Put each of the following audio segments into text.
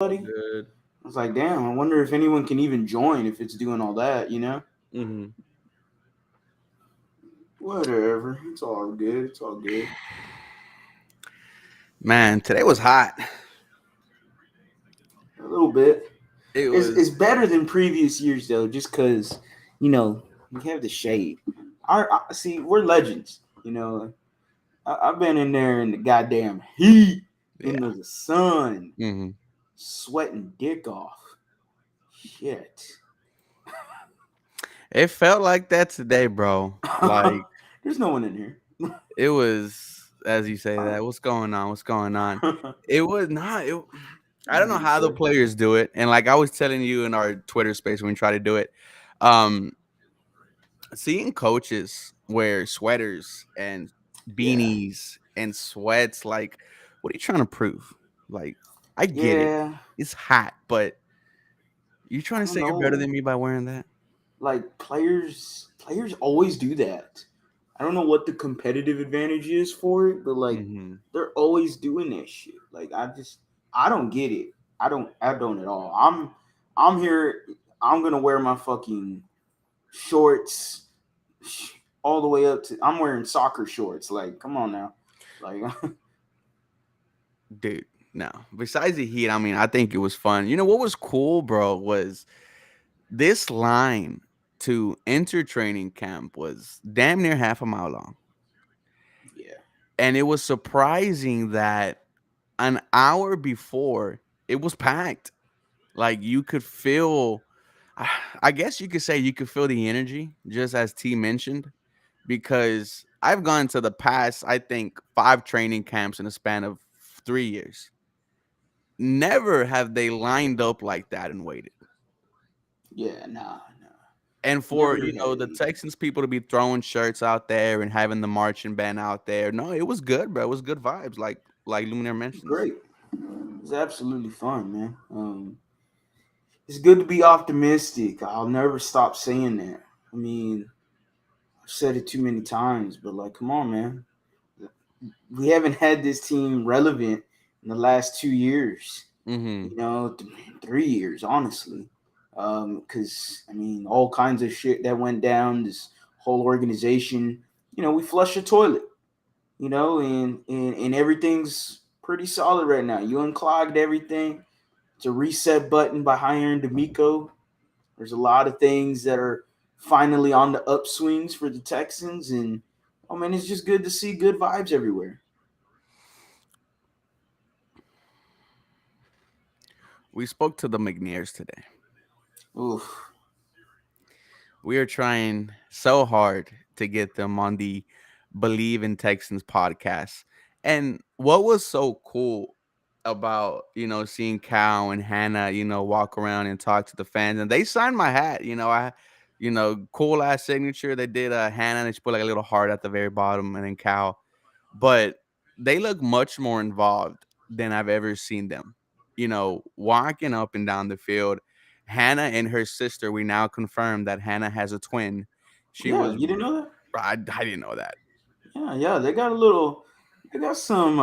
All I good. was like, damn, I wonder if anyone can even join if it's doing all that. hmm Whatever. It's all good. It's all good. Man, today was hot. A little bit. It It's was. better than previous years though, just because you know we have the shade. See, we're legends. I've been in there in the goddamn heat in Yeah. the sun, hmm sweating dick off. Shit. It felt like that today, bro. Like There's no one in here. it was, as you say that. What's going on? What's going on? It was not. I don't know how the Sweat. players do it, and like I was telling you in our Twitter space when we try to do it, um, seeing coaches wear sweaters and Yeah. beanies and sweats, like, what are you trying to prove? Like, I get it. Yeah. It's hot, but you trying I to don't say you're better know. than me by wearing that? Like players always do that. I don't know what the competitive advantage is for it, but like hmm they're always doing that shit. Like I don't get it. I don't at all. I'm here. I'm gonna wear my fucking shorts all the way up to. I'm wearing soccer shorts. Like, come on now. Like, Dude, no. Besides the heat, I mean, I think it was fun. You know what was cool, bro, was this line to enter training camp was damn near half a mile long. yeah, And it was surprising that an hour before it was packed. Like you could feel, I guess you could say you could feel the energy, just as T mentioned, because I've gone to the past, I think, 5 training camps in a span of 3 years. Never have they lined up like that and waited. yeah, nah, nah. And Never for, knew that the either. Texans people to be throwing shirts out there and having the marching band out there. No, it was good, bro. It was good vibes, like Luminaire mentions. Great. It's absolutely fun, man. It's good to be optimistic. I'll never stop saying that. I mean, I've said it too many times, but like, come on, man. We haven't had this team relevant in the last 2 years. hmm 3 years, honestly. Because I mean, all kinds of shit that went down. This whole organization. We flush the toilet. And everything's pretty solid right now. You unclogged everything. It's a reset button by hiring D'Amico. There's a lot of things that are finally on the upswings for the Texans, and oh man, it's just good to see good vibes everywhere. We spoke to the McNairs today. Oof. We are trying so hard to get them on the Believe in Texans podcast. And what was so cool about, seeing Cal and Hannah, walk around and talk to the fans, and they signed my hat. Cool ass signature. They did Hannah, and she put like a little heart at the very bottom, and then Cal. But they look much more involved than I've ever seen them. Walking up and down the field. Hannah and her sister, we now confirm that Hannah has a twin. She Yeah, was, you didn't know that? I didn't know that. Yeah, yeah. They got some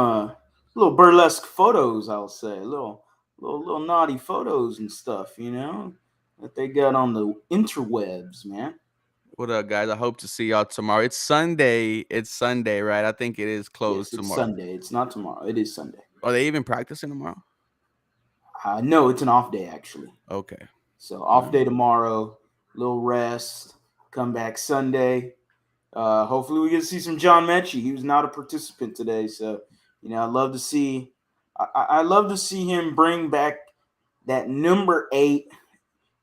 little burlesque photos. I'll say little naughty photos and stuff. That they got on the interwebs, man. What up, guys? I hope to see y'all tomorrow. It's Sunday. It's Sunday, right? I think it is Yes, closed it's tomorrow. Sunday. It's not tomorrow. It is Sunday. Are they even practicing tomorrow? No, it's an off day actually. Okay. So All off right. day tomorrow, little rest, come back Sunday. Hopefully we get to see some John Mechie. He was not a participant today, so I love to see. I love to see him bring back that number 8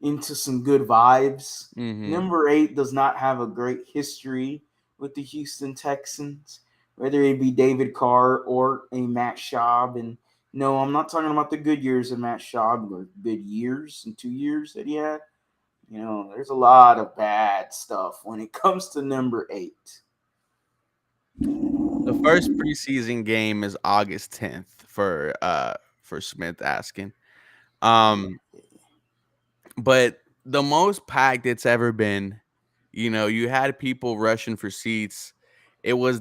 into some good vibes. Mm-hmm. Number 8 does not have a great history with the Houston Texans, whether it be David Carr or a Matt Schaub. And no, I'm not talking about the good years of Matt Schaub or good years and 2 years that he had. There's a lot of bad stuff when it comes to number 8. The first preseason game is August 10th for Smith asking. Yeah, Um, but the most packed it's ever been. You had people rushing for seats. It was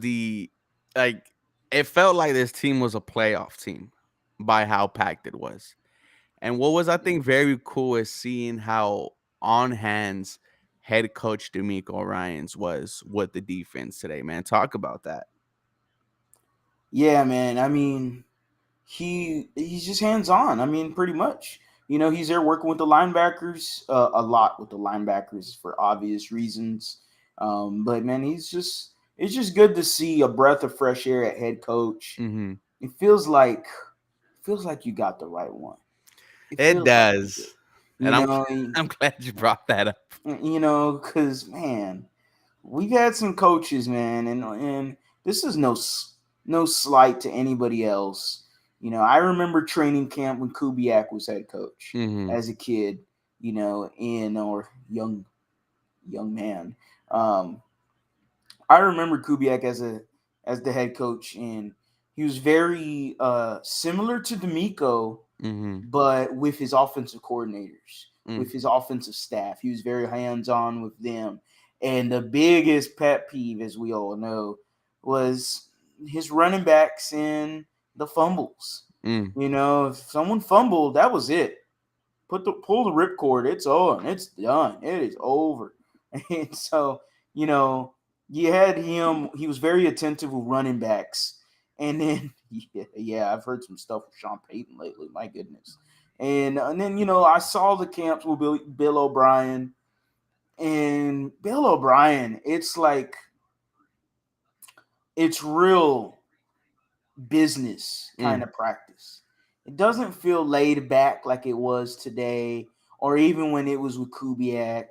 like it felt like this team was a playoff team by how packed it was. And what was, I think, very cool is seeing how on hands head coach D'Amico Ryans was with the defense today, man. Talk about that. Yeah, man. I mean, he's just hands on. I mean, pretty much. He's there working with the linebackers a lot with the linebackers for obvious reasons. But man, it's just good to see a breath of fresh air at head coach. Hmm. It feels like you got the right one. It It feels like you does. did. And You know, I'm glad you brought that up. because man, we've had some coaches, man, and this is no slight to anybody else. I remember training camp when Kubiak was head coach Hmm. as a kid. In or young man. Um, I remember Kubiak as the head coach, and he was very similar to D'Amico, Hmm. but with his offensive coordinators, Mm. with his offensive staff. He was very hands on with them. And the biggest pet peeve, as we all know, was his running backs and the fumbles. Mm. If someone fumbled, that was it. Pull the ripcord. It's on. It's done. It is over. And so, you know, you had him. He was very attentive with running backs. And then, yeah, I've heard some stuff with Sean Payton lately. My goodness. And then I saw the camps with Bill O'Brien, and Bill O'Brien. It's like it's real business kind Mm. of practice. It doesn't feel laid back like it was today, or even when it was with Kubiak.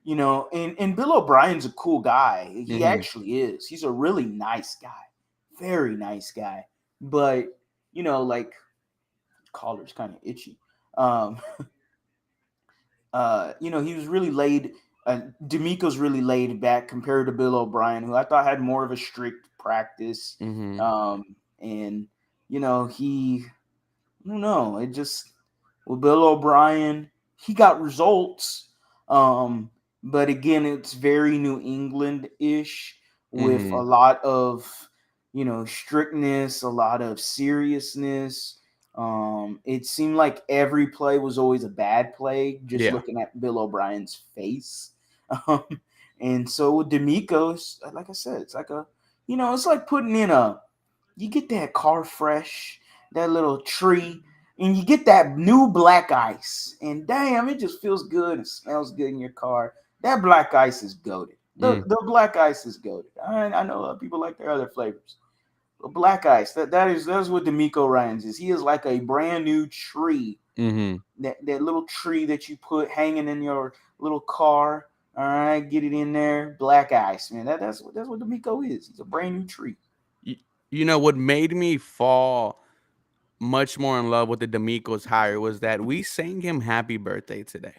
And Bill O'Brien's a cool guy. He Hmm. actually is. He's a really nice guy, very nice guy. But like collar's kind of itchy. Um, he was really laid. D'Amico's really laid back compared to Bill O'Brien, who I thought had more of a strict practice. Hmm. And he, I don't know, it just with Bill O'Brien, he got results. Um, but again, it's very New England ish with a Hmm. lot of strictness, a lot of seriousness. It seemed like every play was always a bad play, just Yeah. looking at Bill O'Brien's face. Um, and so with D'Amico's, like I said, it's like it's like putting in you get that car fresh, that little tree, and you get that new black ice. And damn, it just feels good and smells good in your car. That black ice is goated. The Mm. the black ice is goated. I know people like their other flavors. But black ice, that's what D'Amico Ryans is. He is like a brand new tree. Hmm. That little tree that you put hanging in your little car. All right, get it in there. Black ice, man. That's what D'Amico is. He's a brand new tree. You, you know what made me fall much more in love with the D'Amico's hire was that we sang him happy birthday today.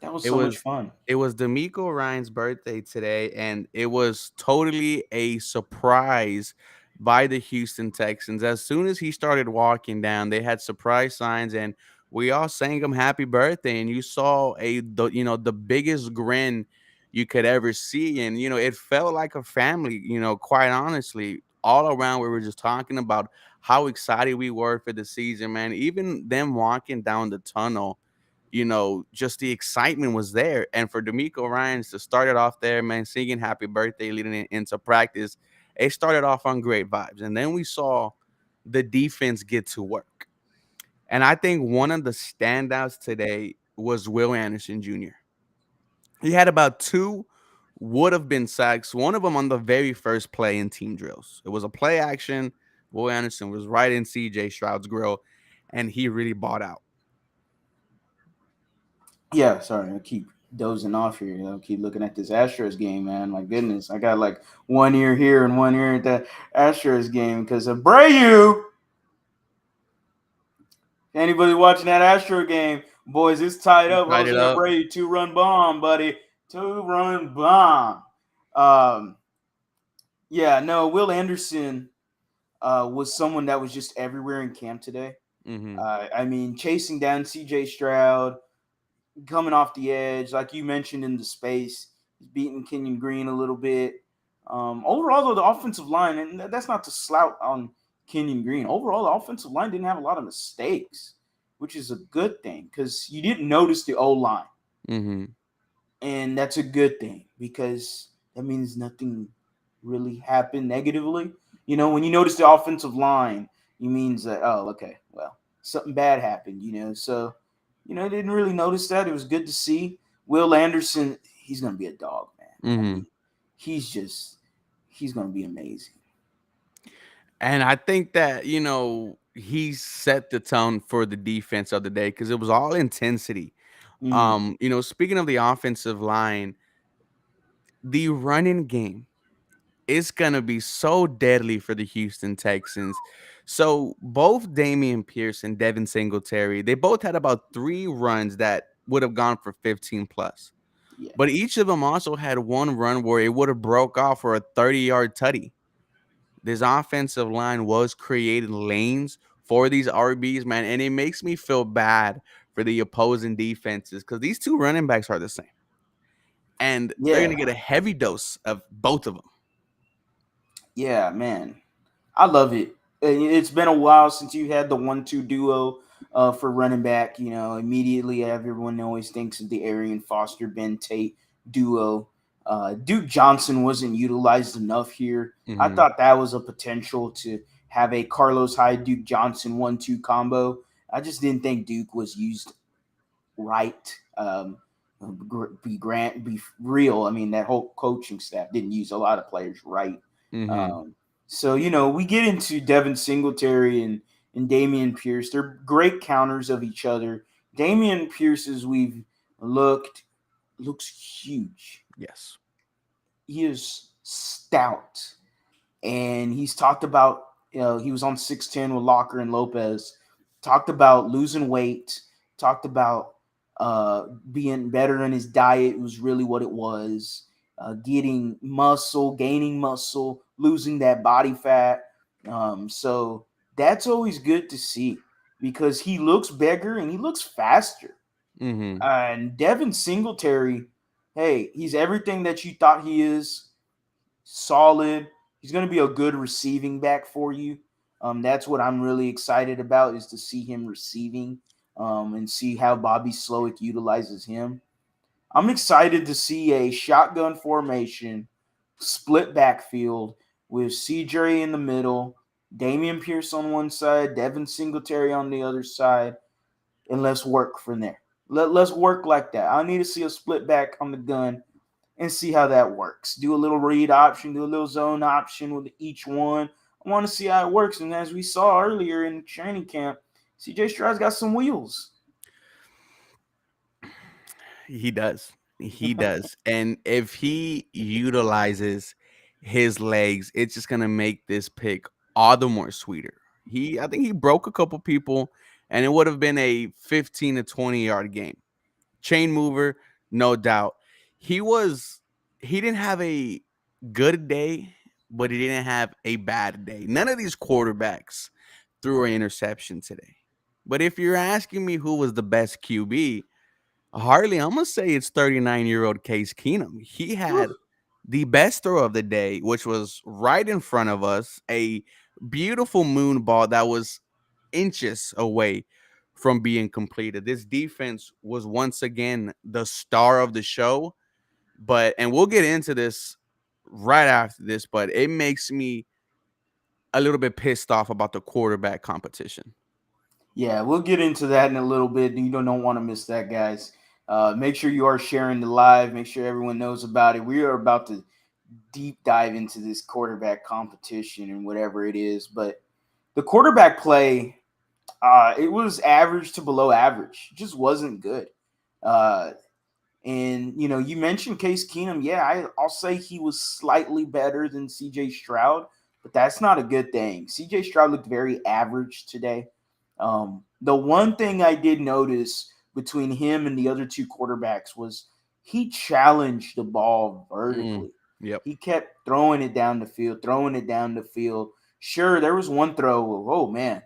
That was It so much was fun. it was D'Amico Ryan's birthday today, and it was totally a surprise by the Houston Texans. As soon as he started walking down, they had surprise signs, and we all sang him happy birthday. And you saw the biggest grin you could ever see, and it felt like a family. Quite honestly, all around we were just talking about how excited we were for the season, man. Even them walking down the tunnel, just the excitement was there. And for D'Amico Ryans to start it off there, man, singing happy birthday leading into practice, it started off on great vibes. And then we saw the defense get to work. And I think one of the standouts today was Will Anderson Jr. He had about two would have been sacks, one of them on the very first play in team drills. It was a play action. Will Anderson was right in CJ Stroud's grill, and he really bought out. Yeah, sorry, I keep dozing off here. Keep looking at this Astros game, man. My goodness, I got like one ear here and one ear at the Astros game because of Brayu. Anybody watching that Astro game, boys, it's tied You up. tied Jose it up. Abreu, 2-run bomb, buddy, 2-run bomb. Um, yeah, no, Will Anderson was someone that was just everywhere in camp today. Hmm. I mean, chasing down C.J. Stroud, coming off the edge, like you mentioned in the space, he's beating Kenyon Green a little bit. Overall, though, the offensive line, and that's not to slout on Kenyon Green. Overall, the offensive line didn't have a lot of mistakes. which is a good thing because you didn't notice the O line, Mhm. and that's a good thing because that means nothing really happened negatively. You know, when you notice the offensive line, it means that, oh, okay, well, something bad happened. You know, so I didn't really notice that. It was good to see. Will Anderson, he's gonna be a dog, man. I Mhm. mean, he's just he's gonna be amazing. And I think that, he set the tone for the defense of the day because it was all intensity. Mm, Speaking of the offensive line, the running game is gonna be so deadly for the Houston Texans. So both Damian Pierce and Devin Singletary, they both had about 3 runs that would have gone for 15 plus. yeah, But each of them also had one run where it would have broke off for a 30-yard tutty. This offensive line was creating lanes for these RBs, man, and it makes me feel bad for the opposing defenses because these two running backs are the same, and they're yeah, gonna get a heavy dose of both of them. yeah, man. I love it. It's been a while since you had the 1-2 duo for running back. You know, immediately everyone always thinks of the Arian Foster Ben Tate duo. Duke Johnson wasn't utilized enough here. I Hmm. thought that was a potential to have a Carlos Hyde Duke Johnson 1-2 combo. I just didn't think Duke was used right. Be Grant, be real. I mean, that whole coaching staff didn't use a lot of players right. Hmm. Um, so we get into Devin Singletary and Damian Pierce. They're great counters of each other. Damian Pierce, as we've looked, looks huge. Yes. He is stout, and he's talked about, he was on 6'10" with Locker and Lopez, talked about losing weight, talked about being better in his diet was really what it was, getting muscle, gaining muscle, losing that body fat. So that's always good to see because he looks bigger and he looks faster. Hmm. And Devin Singletary, hey, he's everything that you thought he is. Solid. He's going to be a good receiving back for you. That's what I'm really excited about is to see him receiving, and see how Bobby Slowick utilizes him. I'm excited to see a shotgun formation, split backfield with CJ in the middle, Damian Pierce on one side, Devin Singletary on the other side, and let's work from there. Let's work like that. I need to see a split back on the gun and see how that works. Do a little read option, do a little zone option with each one. I want to see how it works. And as we saw earlier in training camp, CJ Stroud's got some wheels. He does. He does. And if he utilizes his legs, it's just gonna make this pick all the more sweeter. I think he broke a couple people, and it would have been a 15 to 20-yard game. Chain mover, no doubt. He was he didn't have a good day, but he didn't have a bad day. None of these quarterbacks threw an interception today. But if you're asking me who was the best QB, Harley, I'm gonna say it's 39-year-old Case Keenum. He had the best throw of the day, which was right in front of us, a beautiful moon ball that was inches away from being completed. This defense was once again the star of the show, and we'll get into this right after this, but it makes me a little bit pissed off about the quarterback competition. Yeah, we'll get into that in a little bit. You don't want to miss that, guys. Make sure you are sharing the live. Make sure everyone knows about it. We are about to deep dive into this quarterback competition and whatever it is. But the quarterback play, it was average to below average. It just wasn't good. Uh, And you mentioned Case Keenum. Yeah, I'll say he was slightly better than CJ Stroud, but that's not a good thing. CJ Stroud looked very average today. The one thing I did notice between him and the other two quarterbacks was he challenged the ball Mm, vertically. yep. He kept throwing it down the field, throwing it down the field. Sure, there was one throw. Oh man,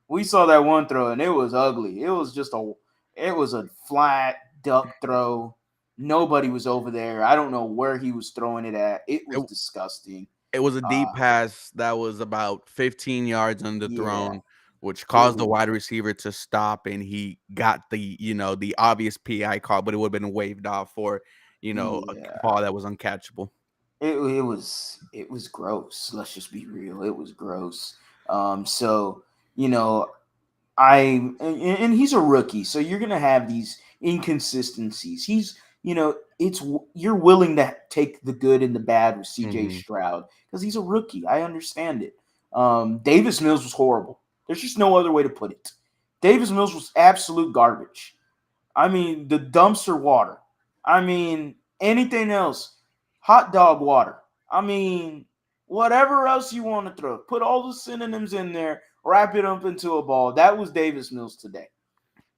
we saw that one throw and it was ugly. It was a flat duck throw. Nobody was over there. I don't know where he was throwing it at. It was It, disgusting. it was a deep Uh, pass that was about 15 yards yeah, underthrown. which It caused the was wide receiver to stop, and he got the the obvious PI call, but it would have been waved off for a yeah. ball that was uncatchable. It was gross. Let's just be real. It was gross. So you know, and he's a rookie, so you're gonna have these inconsistencies. It's you're willing to take the good and the bad with C.J. Hmm. Stroud because he's a rookie. I understand it. Davis Mills was horrible. There's just no other way to put it. Davis Mills was absolute garbage. I mean, the dumpster water. I mean, anything else, hot dog water. I mean, whatever else you want to throw, put all the synonyms in there, wrap it up into a ball. That was Davis Mills today.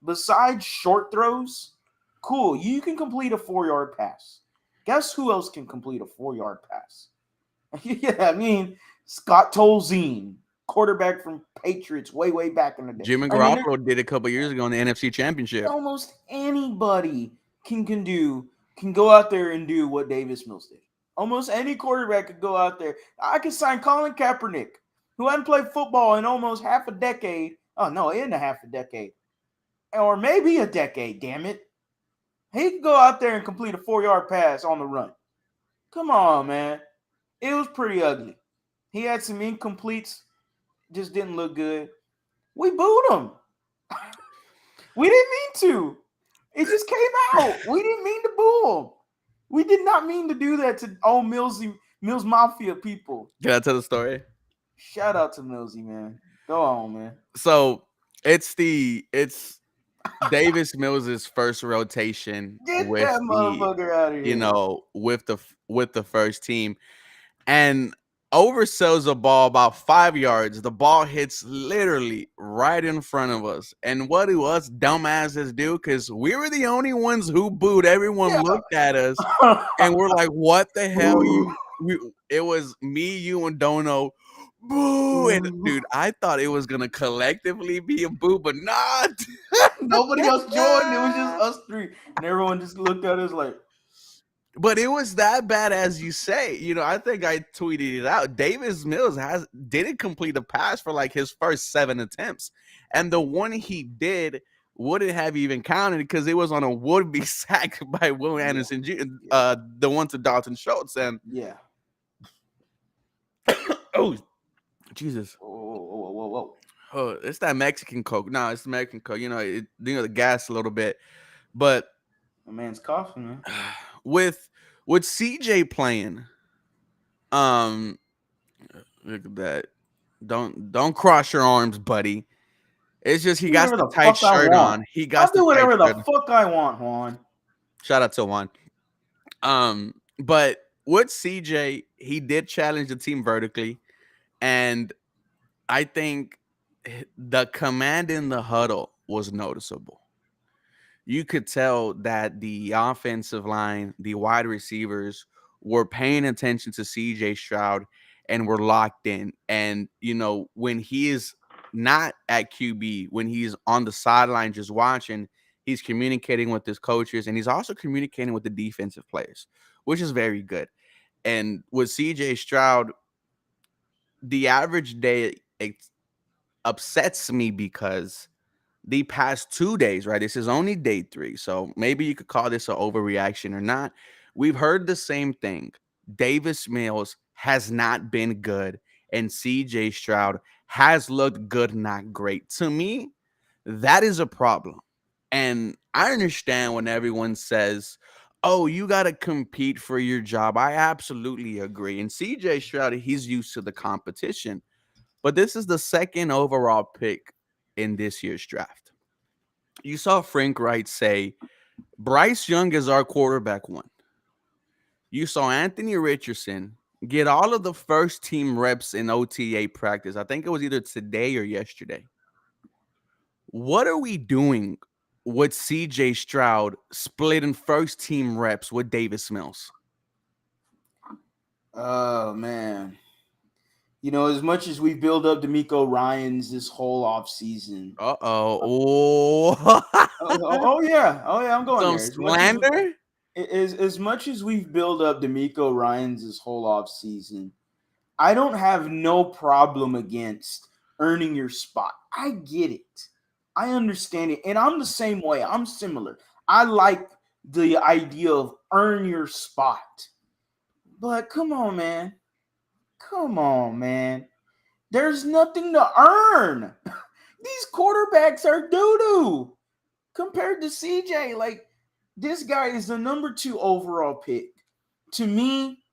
Besides short throws, cool. You can complete a 4 yard pass. Guess who else can complete a 4 yard pass? Yeah, I mean, Scott Tolzien, quarterback from Patriots way back in the day. Jimmy I mean, Garoppolo did a couple years ago in the NFC Championship. almost anybody can go out there and do what Davis Mills did. Almost any quarterback could go out there. I could sign Colin Kaepernick, who hadn't played football in almost half a decade. Oh no, in a half a decade, or maybe a decade. Damn it, he could go out there and complete a 4 yard pass on the run. Come on, man. It was pretty ugly. He had some incompletes, just didn't look good. We booed him. We didn't mean to. It just came out. We didn't mean to boo him. We did not mean to do that to Mills Mafia people. Can I tell the story? Shout out to Millsy, man. Go on, man. So it's Davis Mills's first rotation Get with that the motherfucker out of here. with the first team, and oversells a ball about 5 yards. The ball hits literally right in front of us. And what do us dumbasses do? Because we were the only ones who booed. Everyone looked at us and we're like, "What the hell?" Boo. It was me, you, and Dono. Boo! And dude, I thought it was gonna collectively be a boo, but not. Nobody else joined. It was just us three. And everyone just looked at us like, But it was that bad as you say. I think I tweeted it out. Davis Mills didn't complete a pass for like his first 7 attempts, and the one he did wouldn't have even counted because it was on a would-be sack by Will yeah, Anderson, yeah, the one to Dalton Schultz, and yeah. oh Jesus, Whoa. oh, it's that Mexican Coke. No, it's the Mexican Coke. The gas a little bit, but My man's coughing, man. with CJ playing, um, look at that. Don't cross your arms, buddy. It's just he Do got whatever the the tight fuck I shirt want. on. He I'll got the do tight whatever the shirt on. fuck I want, Juan. Shout out to Juan. But with CJ, he did challenge the team vertically, and I think the command in the huddle was noticeable. You could tell that the offensive line, the wide receivers were paying attention to CJ Stroud and were locked in. And, when he is not at QB, when he's on the sideline just watching, he's communicating with his coaches and he's also communicating with the defensive players, which is very good. And with CJ Stroud, the average day it upsets me because the past 2 days, right? This is only day 3. So maybe you could call this an overreaction or not. We've heard the same thing. Davis Mills has not been good, and CJ Stroud has looked good, not great. To me, that is a problem. And I understand when everyone says, "Oh, you got to compete for your job." I absolutely agree. And CJ Stroud, he's used to the competition. But this is the second overall pick in this year's draft. You saw Frank Wright say, Bryce Young is our quarterback one. You saw Anthony Richardson get all of the first team reps in OTA practice. I think it was either today or yesterday. What are we doing with CJ Stroud splitting first team reps with Davis Mills? Oh man. As much as we build up D'Amico Ryans this whole off season. Uh-oh. I'm going Some there. As much as slander? as much as we've built up D'Amico Ryans this whole off season, I don't have no problem against earning your spot. I get it. I understand it. And I'm the same way. I'm similar. I like the idea of earn your spot. But come on, man. Come on, man. There's nothing to earn. These quarterbacks are doo doo compared to CJ. Like, this guy is the number 2 overall pick. To me,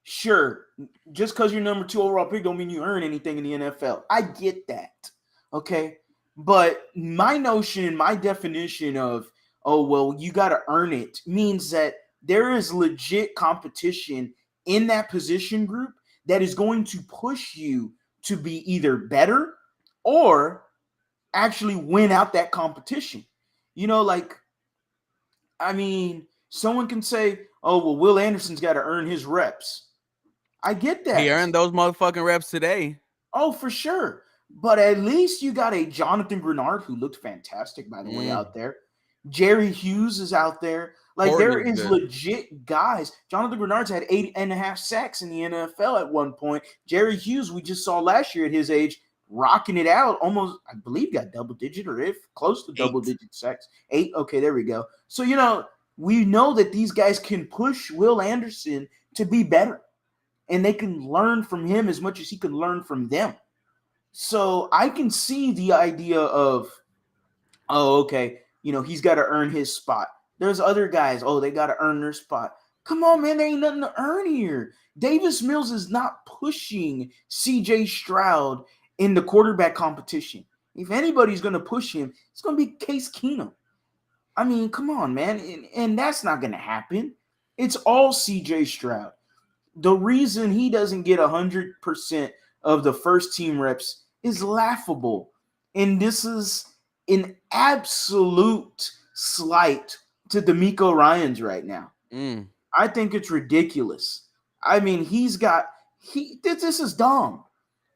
sure, just because you're number 2 overall pick don't mean you earn anything in the NFL. I get that. Okay. But my notion, my definition of, oh, well, you got to earn it means that there is legit competition in that position group that is going to push you to be either better or actually win out that competition. You know, like, I mean, someone can say, oh, well, Will Anderson's got to earn his reps. I get He that. earned those motherfucking reps today. Oh, for sure. But at least you got a Jonathan Grenard who looked fantastic, by the way, Mm. out there. Jerry Hughes is out there. Like, Horton there is is good. legit guys. Jonathan Grenard's had 8.5 sacks in the NFL at one point. Jerry Hughes, we just saw last year at his age, rocking it out. Almost, I believe, got double digit or if close to double 8. digit sacks. 8. Okay, there we go. So, we know that these guys can push Will Anderson to be better. And they can learn from him as much as he can learn from them. So I can see the idea of, oh, okay, he's got to earn his spot. There's other guys, oh, they got to earn their spot. Come on, man, there ain't nothing to earn here. Davis Mills is not pushing CJ Stroud in the quarterback competition. If anybody's going to push him, it's going to be Case Keenum. I mean, come on, man. And that's not going to happen. It's all CJ Stroud. The reason he doesn't get 100% of the first team reps is laughable. And this is an absolute slight to D'Amico Ryans right now. Mm. I think it's ridiculous. I mean, this is dumb.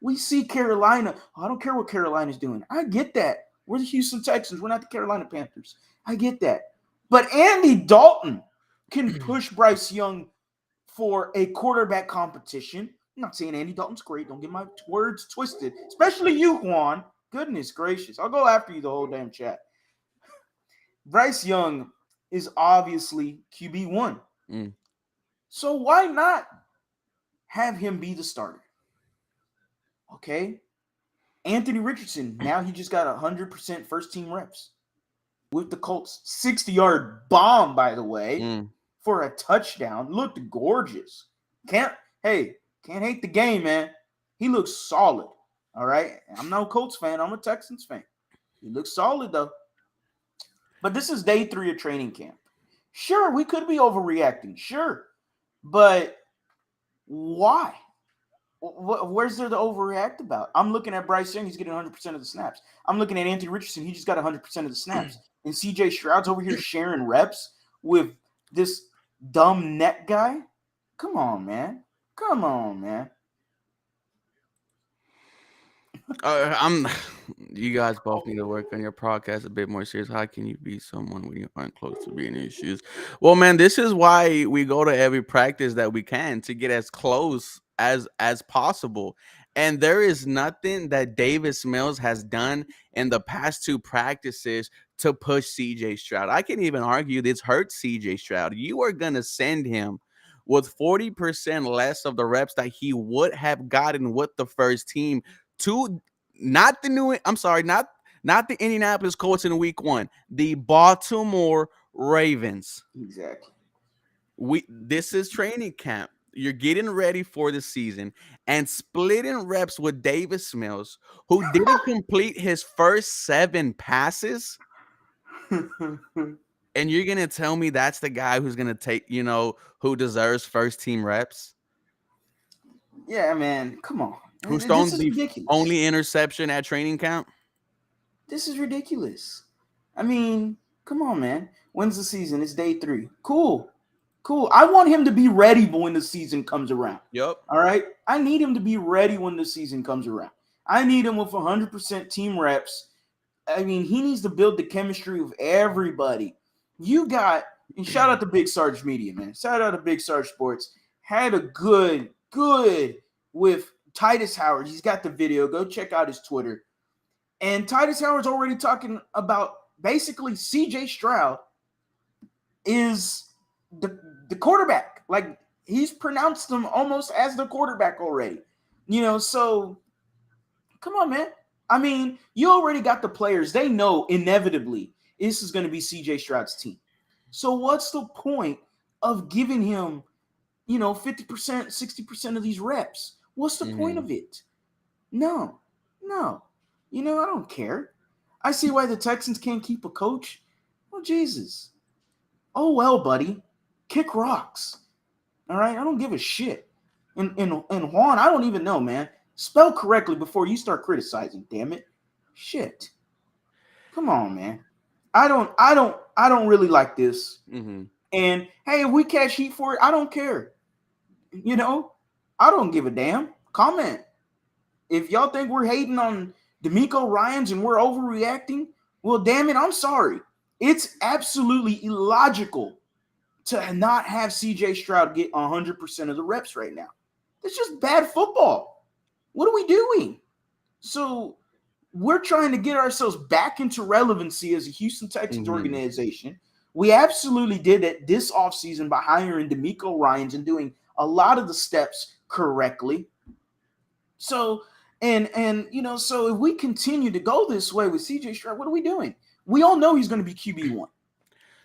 We see Carolina. I don't care what Carolina's doing. I get that. We're the Houston Texans. We're not the Carolina Panthers. I get that. But Andy Dalton can push Bryce Young for a quarterback competition. I'm not saying Andy Dalton's great. Don't get my words twisted. Especially you, Juan. Goodness gracious. I'll go after you the whole damn chat. Bryce Young is obviously QB1. Mm. So why not have him be the starter? Okay. Anthony Richardson, now he just got 100% first team reps with the Colts. 60-yard bomb, by the way, Mm. for a touchdown. Looked gorgeous. Can't hate the game, man. He looks solid. All right. I'm no Colts fan. I'm a Texans fan. He looks solid, though. But this is day 3 of training camp. Sure, we could be overreacting. Sure. But why? Where's there to overreact about? I'm looking at Bryce Young. He's getting 100% of the snaps. I'm looking at Anthony Richardson. He just got 100% of the snaps. And CJ Stroud's over here sharing reps with this dumb net guy. Come on, man. Come on, man. I'm. You guys both need to work on your podcast a bit more serious. How can you be someone when you aren't close to being in your shoes? Well, man, this is why we go to every practice that we can to get as close as possible. And there is nothing that Davis Mills has done in the past 2 practices to push CJ Stroud. I can even argue this hurts CJ Stroud. You are gonna send him with 40% less of the reps that he would have gotten with the first team to not the new I'm sorry, not the Indianapolis Colts in week 1, the Baltimore Ravens. Exactly. This is training camp. You're getting ready for the season and splitting reps with Davis Mills, who didn't complete his first 7 passes. And you're gonna tell me that's the guy who's gonna take, who deserves first team reps? Yeah, man. Come on. Who's This thrown is the ridiculous. only interception at training camp? This is ridiculous. I mean, come on, man. When's the season? It's day 3. Cool. I want him to be ready when the season comes around. Yep. All right. I need him to be ready when the season comes around. I need him with 100% team reps. I mean, he needs to build the chemistry with everybody. You got, and shout out to Big Sarge Media, man. Shout out to Big Sarge Sports. Had a good with Titus Howard, he's got the video. Go check out his Twitter. And Titus Howard's already talking about basically CJ Stroud is the the quarterback. Like he's pronounced him almost as the quarterback already. So come on, man. I mean, you already got the players. They know inevitably this is going to be CJ Stroud's team. So what's the point of giving him, 50%, 60% of these reps? What's the point Hmm. of it? No, no. I don't care. I see why the Texans can't keep a coach. Oh, Jesus. Oh, well, buddy. Kick rocks. All right? I don't give a shit. And Juan, I don't even know, man. Spell correctly before you start criticizing, damn it. Shit. Come on, man. I don't really like this. Hmm. And hey, if we catch heat for it, I don't care. You know, I don't give a damn. Comment. If y'all think we're hating on D'Amico Ryans and we're overreacting, well, damn it, I'm sorry. It's absolutely illogical to not have CJ Stroud get 100% of the reps right now. It's just bad football. What are we doing? So we're trying to get ourselves back into relevancy as a Houston Texans Hmm. organization. We absolutely did it this offseason by hiring D'Amico Ryans and doing a lot of the steps correctly. So so if we continue to go this way with CJ Stroud, what are we doing? We all know he's going to be QB1. Come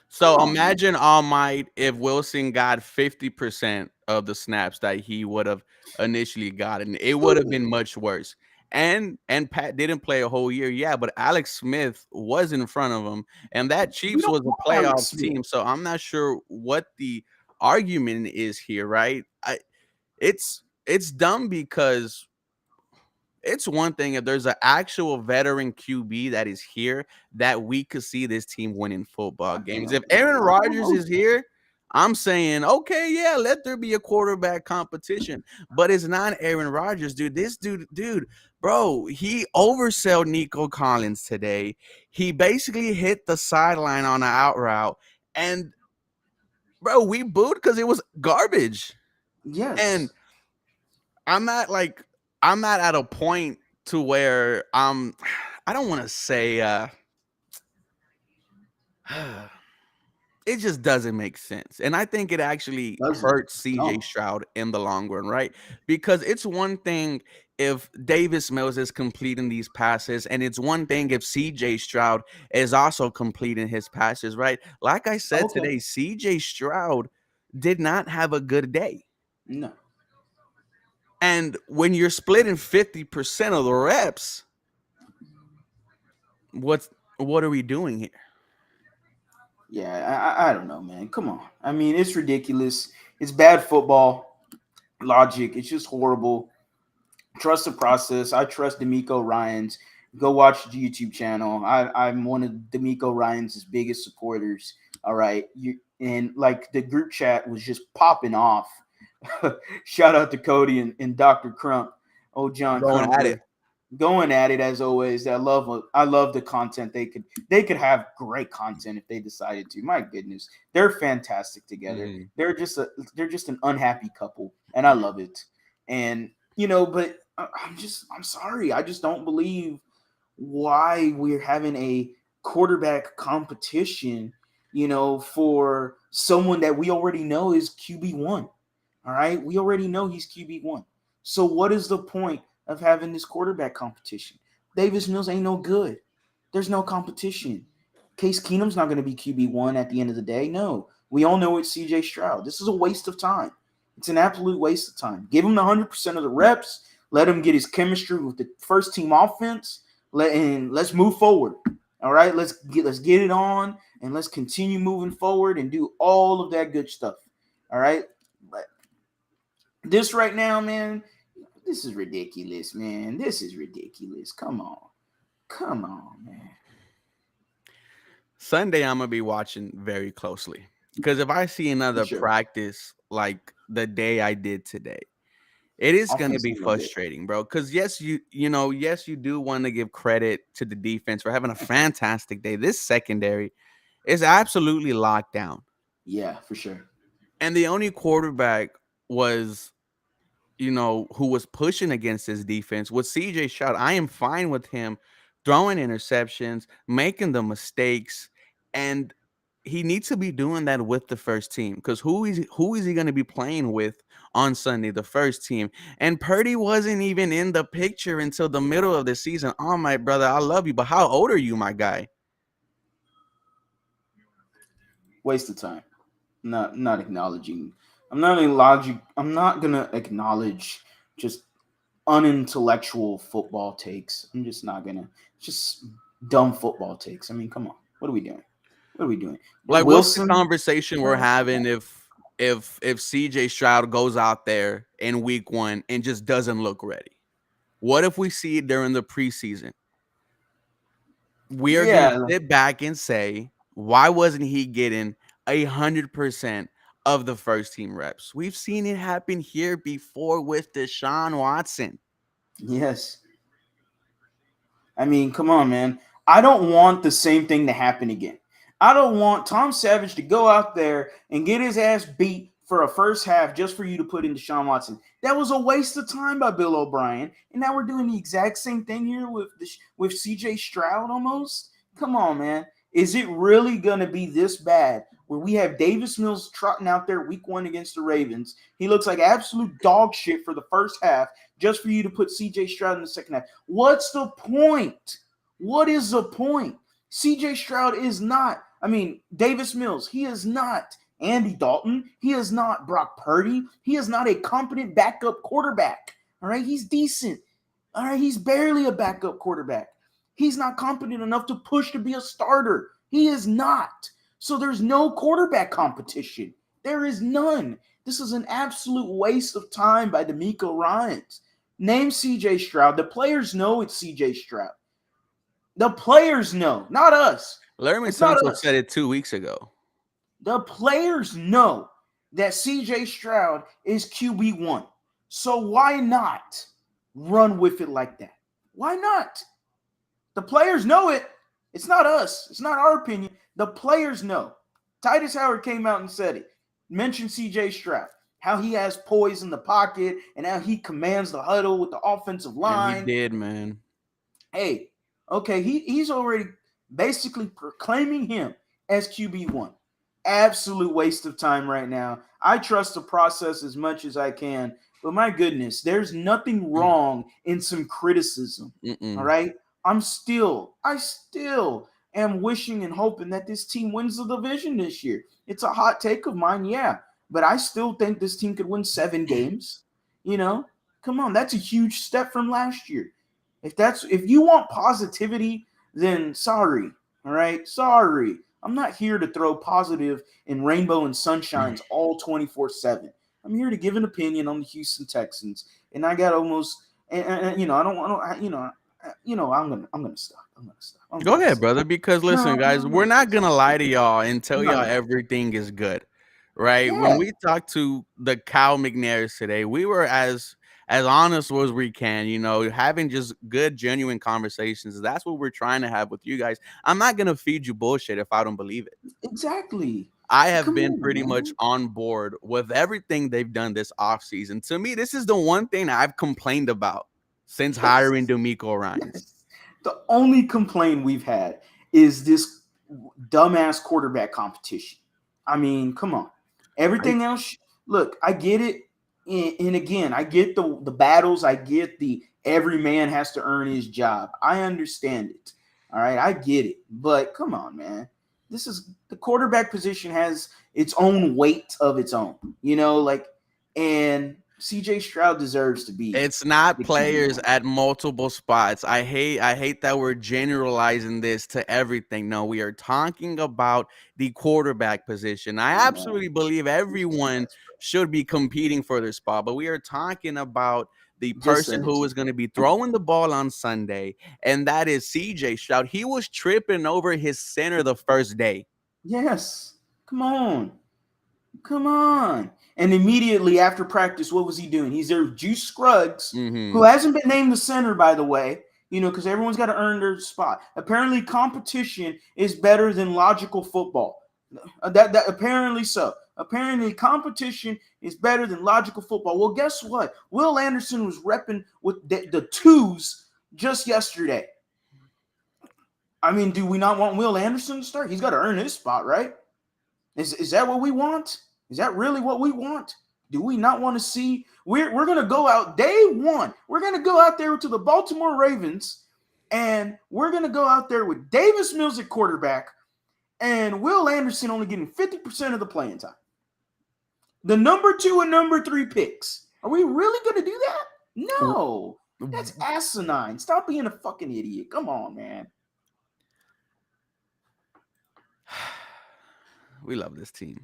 So on, man. imagine All Might if Wilson got 50% of the snaps that he would have initially gotten. It would have been Ooh, much worse. And Pat didn't play a whole year, yeah, but Alex Smith was in front of him, and that we Chiefs don't was a want playoff Alex Smith. team. So I'm not sure what the argument is here, right? It's dumb because it's one thing if there's an actual veteran QB that is here that we could see this team winning football I think games. If Aaron Rodgers is almost. here, I'm saying, okay, yeah, let there be a quarterback competition. But it's not Aaron Rodgers, dude. This dude, bro, he oversold Nico Collins today. He basically hit the sideline on an out route. And bro, we booed because it was garbage. And Yes. I'm not at a point to where I don't want to say it just doesn't make sense. And I think it actually Doesn't. hurts CJ Don't. Stroud in the long run, right? Because it's one thing if Davis Mills is completing these passes, and it's one thing if CJ Stroud is also completing his passes, right? Like I said Okay. today, CJ Stroud did not have a good day. No. And when you're splitting 50% of the reps, what's what are we doing here? Yeah, I don't know, man. Come on. I mean, it's ridiculous. It's bad football logic. It's just horrible. Trust the process. I trust D'Amico Ryans. Go watch the YouTube channel. I'm one of D'Amico Ryans' biggest supporters. All right. And like the group chat was just popping off. Shout out to Cody and Dr. Crump. Oh, John Going at Crumpler it. going at it as always. I love the content they could have great content if they decided to. My goodness, they're fantastic together. Mhm. They're just an unhappy couple, and I love it. And but I'm sorry, I just don't believe why we're having a quarterback competition. For someone that we already know is QB1. All right. We already know he's QB1. So what is the point of having this quarterback competition? Davis Mills ain't no good. There's no competition. Case Keenum's not going to be QB1 at the end of the day. No. We all know it's CJ Stroud. This is a waste of time. It's an absolute waste of time. Give him the 100% of the reps. Let him get his chemistry with the first team offense. Let's move forward. All right. Let's get it on and let's continue moving forward and do all of that good stuff. All right. This right now, man, this is ridiculous, man. This is ridiculous. Come on. Come on, man. Sunday, I'm gonna be watching very closely because if I see For another sure. practice like the day I did today, it is gonna Offense be ain't no good. frustrating, bro. Because yes, yes, you do want to give credit to the defense for having a fantastic day. This secondary is absolutely locked down, Yeah, for sure. and the only quarterback was who was pushing against his defense with CJ Stroud. I am fine with him throwing interceptions, making the mistakes, and he needs to be doing that with the first team because who is he going to be playing with on Sunday? The first team, and Purdy wasn't even in the picture until the middle of the season. Oh my brother, I love you, but how old are you, my guy? Waste of time. Not acknowledging. I'm not gonna acknowledge just unintellectual football takes. I'm just not gonna. Just dumb football takes. I mean, come on. What are we doing? What are we doing? Like, what's the Wilson, conversation we're bro. having if CJ Stroud goes out there in week 1 and just doesn't look ready? What if we see it during the preseason? We are gonna Yeah, sit back and say, why wasn't he getting 100% of the first team reps? We've seen it happen here before with Deshaun Watson. yes. I mean, come on, man. I don't want the same thing to happen again. I don't want Tom Savage to go out there and get his ass beat for a first half just for you to put in Deshaun Watson. That was a waste of time by Bill O'Brien. And now we're doing the exact same thing here with CJ Stroud almost. Come on, man. Is it really going to be this bad where we have Davis Mills trotting out there week 1 against the Ravens? He looks like absolute dog shit for the first half just for you to put CJ Stroud in the second half. What's the point? What is the point? CJ Stroud is not, Davis Mills, he is not Andy Dalton. He is not Brock Purdy. He is not a competent backup quarterback. All right, he's decent. All right, he's barely a backup quarterback. He's not competent enough to push to be a starter. He is not. So there's no quarterback competition. There is none. This is an absolute waste of time by D'Amico Ryans. Name CJ Stroud. The players know it's CJ Stroud. The players know, not us. Laremy It's not Tunsil us. said it 2 weeks ago. The players know that CJ Stroud is QB1. So why not run with it like that? Why not? The players know it. It's not us. It's not our opinion. The players know. Titus Howard came out and said it. Mentioned CJ Stroud, how he has poise in the pocket and how he commands the huddle with the offensive And he line. did, man. Hey, okay, he's already basically proclaiming him as QB1. Absolute waste of time right now. I trust the process as much as I can, but my goodness, there's nothing wrong in some criticism. All Mm-mm. right. I still am wishing and hoping that this team wins the division this year. It's a hot take of mine, yeah, but I still think this team could win 7 games. You know, come on, that's a huge step from last year. If you want positivity, then sorry. All right, sorry. I'm not here to throw positive and rainbow and sunshines all 24/7. I'm here to give an opinion on the Houston Texans, and I got almost, and I don't want to, I'm gonna stop. I'm gonna stop. I'm Go gonna ahead, stop. brother. Because No, listen, no, guys, I'm we're gonna not stop. gonna lie to y'all and tell I'm not y'all gonna. everything is good, right? When Yeah, we talked to the Cal McNairs today, we were as honest as we can. Having just good, genuine conversations. That's what we're trying to have with you guys. I'm not gonna feed you bullshit if I don't believe it. exactly. I have Come been on, pretty much man. on board with everything they've done this offseason. To me, this is the one thing I've complained about since hiring Yes. D'Amico Ryans. Yes. The only complaint we've had is this dumbass quarterback competition. I mean, come on. I Everything else, look, I get it. And again, I get the battles. I get the every man has to earn his job. I understand it. All right, I get it. But come on, man. This is the quarterback position has its own weight of its own. And CJ Stroud deserves to be It's not the QB players one. at multiple spots. I hate that we're generalizing this to everything. No, we are talking about the quarterback position. I Man, absolutely believe just everyone us, bro. should be competing for their spot, but we are talking about the Just person send it who to is me. going to be throwing the ball on Sunday, and that is CJ Stroud. He was tripping over his center the first day. Yes. Come on. Come on. And immediately after practice, what was he doing? He's there with Juice Scruggs, who Hmm. hasn't been named the center, by the way, because everyone's got to earn their spot. Apparently, competition is better than logical football. That apparently so. Apparently, competition is better than logical football. Well, guess what? Will Anderson was repping with the twos just yesterday. I mean, do we not want Will Anderson to start? He's got to earn his spot, right? Is that what we want? Is that really what we want? Do we not want to see? We're gonna go out day one. We're gonna go out there to the Baltimore Ravens, and we're gonna go out there with Davis Mills at quarterback, and Will Anderson only getting 50% of the playing time. The number 2 and number 3 picks. Are we really gonna do that? No, that's asinine. Stop being a fucking idiot. Come on, man. We love this team.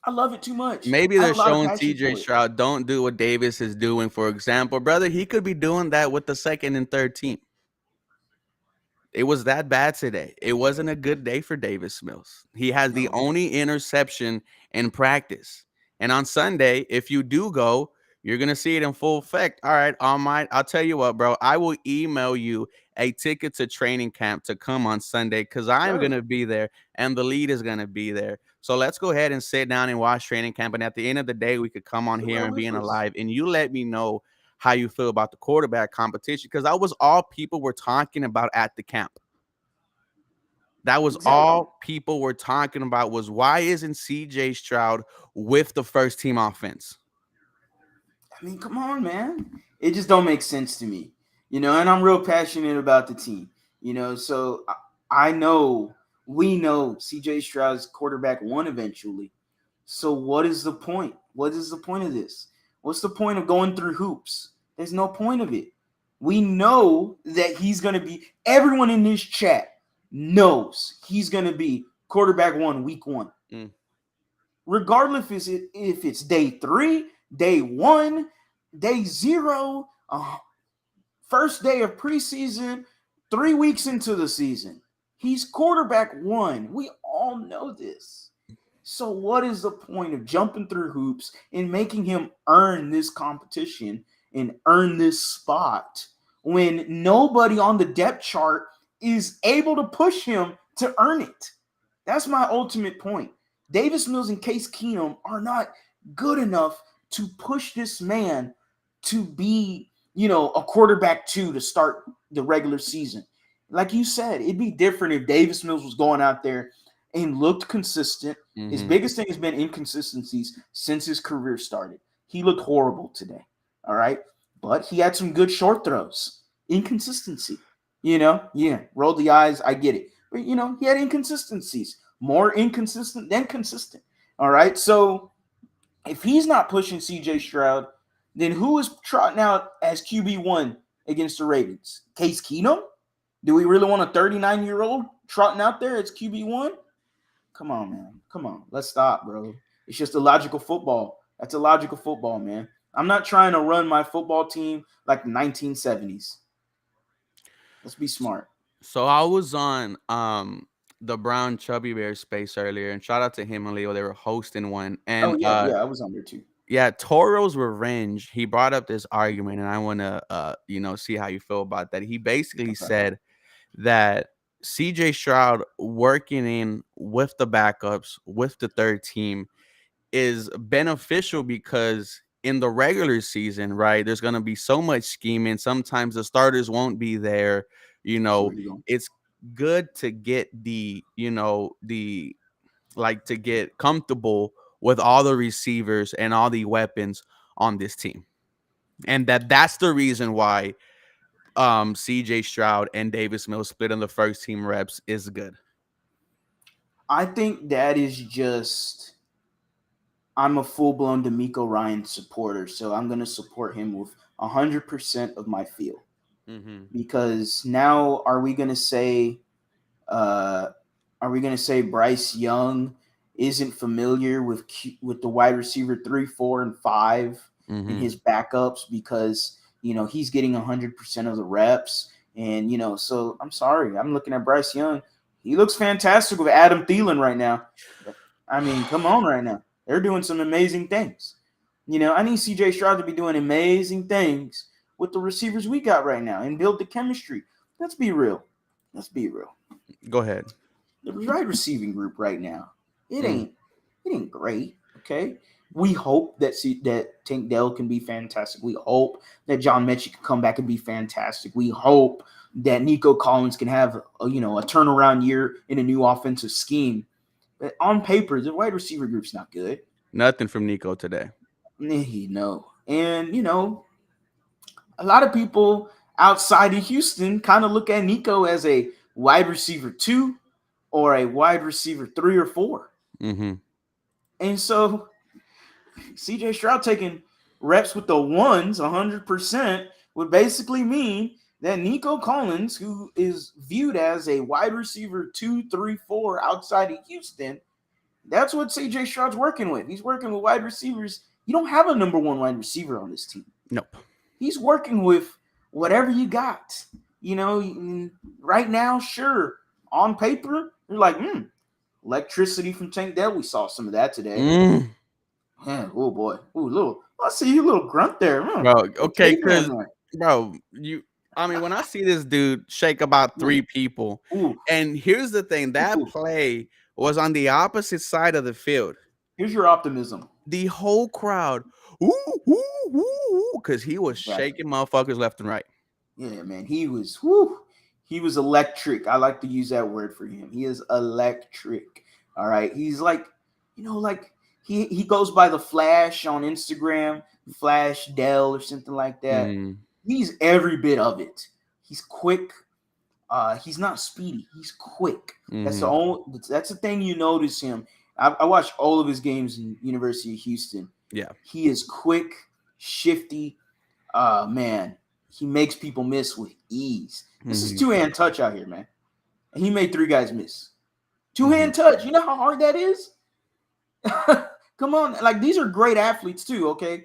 I love it too much. Maybe I have they're a lot of showing passion CJ for it. Stroud, don't do what Davis is doing, for example. Brother, he could be doing that with the second and third team. It was that bad today. It wasn't a good day for Davis Mills. He has the No. only interception in practice. And on Sunday, if you do go, you're gonna see it in full effect. All right, I'll tell you what, bro. I will email you a ticket to training camp to come on Sunday because I'm Sure. gonna be there and the lead is gonna be there. So let's go ahead and sit down and watch training camp. And at the end of the day, we could come on Put here that and with be in a us. live. And you let me know how you feel about the quarterback competition because that was all people were talking about at the camp. That was Exactly. all people were talking about was why isn't CJ Stroud with the first team offense? I mean, come on, man. It just don't make sense to me, And I'm real passionate about the team, So I know we know C.J. Stroud's quarterback one eventually. So what is the point? What is the point of this? What's the point of going through hoops? There's no point of it. We know that he's going to be. Everyone in this chat knows he's going to be quarterback one, week one. Mm. Regardless if it's day 3, day 1, day 0, first day of preseason, 3 weeks into the season. He's quarterback 1. We all know this. So what is the point of jumping through hoops and making him earn this competition and earn this spot when nobody on the depth chart is able to push him to earn it? That's my ultimate point. Davis Mills and Case Keenum are not good enough to push this man to be, a quarterback 2 to start the regular season. Like you said, it'd be different if Davis Mills was going out there and looked consistent. His Mm-hmm. biggest thing has been inconsistencies since his career started. He looked horrible today. All right. But he had some good short throws. Inconsistency. Roll the eyes. I get it. But, he had inconsistencies. More inconsistent than consistent. All right. So if he's not pushing CJ Stroud, then who is trotting out as QB1 against the Ravens? Case Keenum? Do we really want a 39-year-old trotting out there as QB1? Come on, man. Come on. Let's stop, bro. It's just a logical football. That's a logical football, man. I'm not trying to run my football team like the 1970s. Let's be smart. So I was on the Brown Chubby Bear space earlier, and shout out to him and Leo. They were hosting one, Oh, and yeah. Yeah, I was on there too. yeah, Toro's revenge. He brought up this argument, and I want to see how you feel about that. He basically Okay. said that CJ Stroud working in with the backups with the third team is beneficial because in the regular season, right, there's going to be so much scheming. Sometimes the starters won't be there. You I see know, where you're going. it's good to get the like to get comfortable with all the receivers and all the weapons on this team. And that's the reason why CJ Stroud and Davis Mills split on the first team reps is good. I think that is just I'm a full-blown D'Amico Ryan supporter, so I'm going to support him with 100% of my feel. Mm-hmm. Because now uh, are we gonna say Bryce Young isn't familiar with the wide receiver 3, 4, and 5 in Mm-hmm. his backups because he's getting 100% of the reps, and so I'm sorry, I'm looking at Bryce Young. He looks fantastic with Adam Thielen right now. I mean, come on, right now they're doing some amazing things. I need CJ Stroud to be doing amazing things with the receivers we got right now and build the chemistry. Let's be real. Let's be real. Go ahead. The right receiving group right now, it Mm. ain't it ain't great. Okay. We hope that Tank Dell can be fantastic. We hope that John Mechie can come back and be fantastic. We hope that Nico Collins can have a turnaround year in a new offensive scheme. But on paper, the wide receiver group's not good. Nothing from Nico today. No. And a lot of people outside of Houston kind of look at Nico as a wide receiver 2 or a wide receiver 3 or 4. Mm-hmm. And so CJ Stroud taking reps with the ones 100% would basically mean that Nico Collins, who is viewed as a wide receiver 2, 3, 4 outside of Houston, that's what CJ Stroud's working with. He's working with wide receivers. You don't have a number one wide receiver on this team. Nope. He's working with whatever you got. Right now, sure, on paper, you're like, electricity from Tank Dell. We saw some of that today. Mm. Yeah, oh boy. I see you, little grunt there. Bro, Little okay, caveman because there. bro, I mean, when I see this dude shake about Ooh, three people, ooh, and here's the thing, that ooh. play was on the opposite side of the field. Here's your optimism. The whole crowd, because he was Exactly. shaking motherfuckers left and right. Yeah, man. He was electric. I like to use that word for him. He is electric. All right. He's like he goes by the Flash on Instagram, Flash Dell or something like that. Mm, He's every bit of it. He's quick. He's not speedy. He's quick. mm-hmm. That's the thing you notice him. I watched all of his games in University of Houston. Yeah. He is quick, shifty. Man, he makes people miss with ease. This is Mm-hmm. two-hand touch out here, man. And he made 3 guys miss. Mm-hmm. Two-hand touch. You know how hard that is? Come on. Like, these are great athletes too, okay?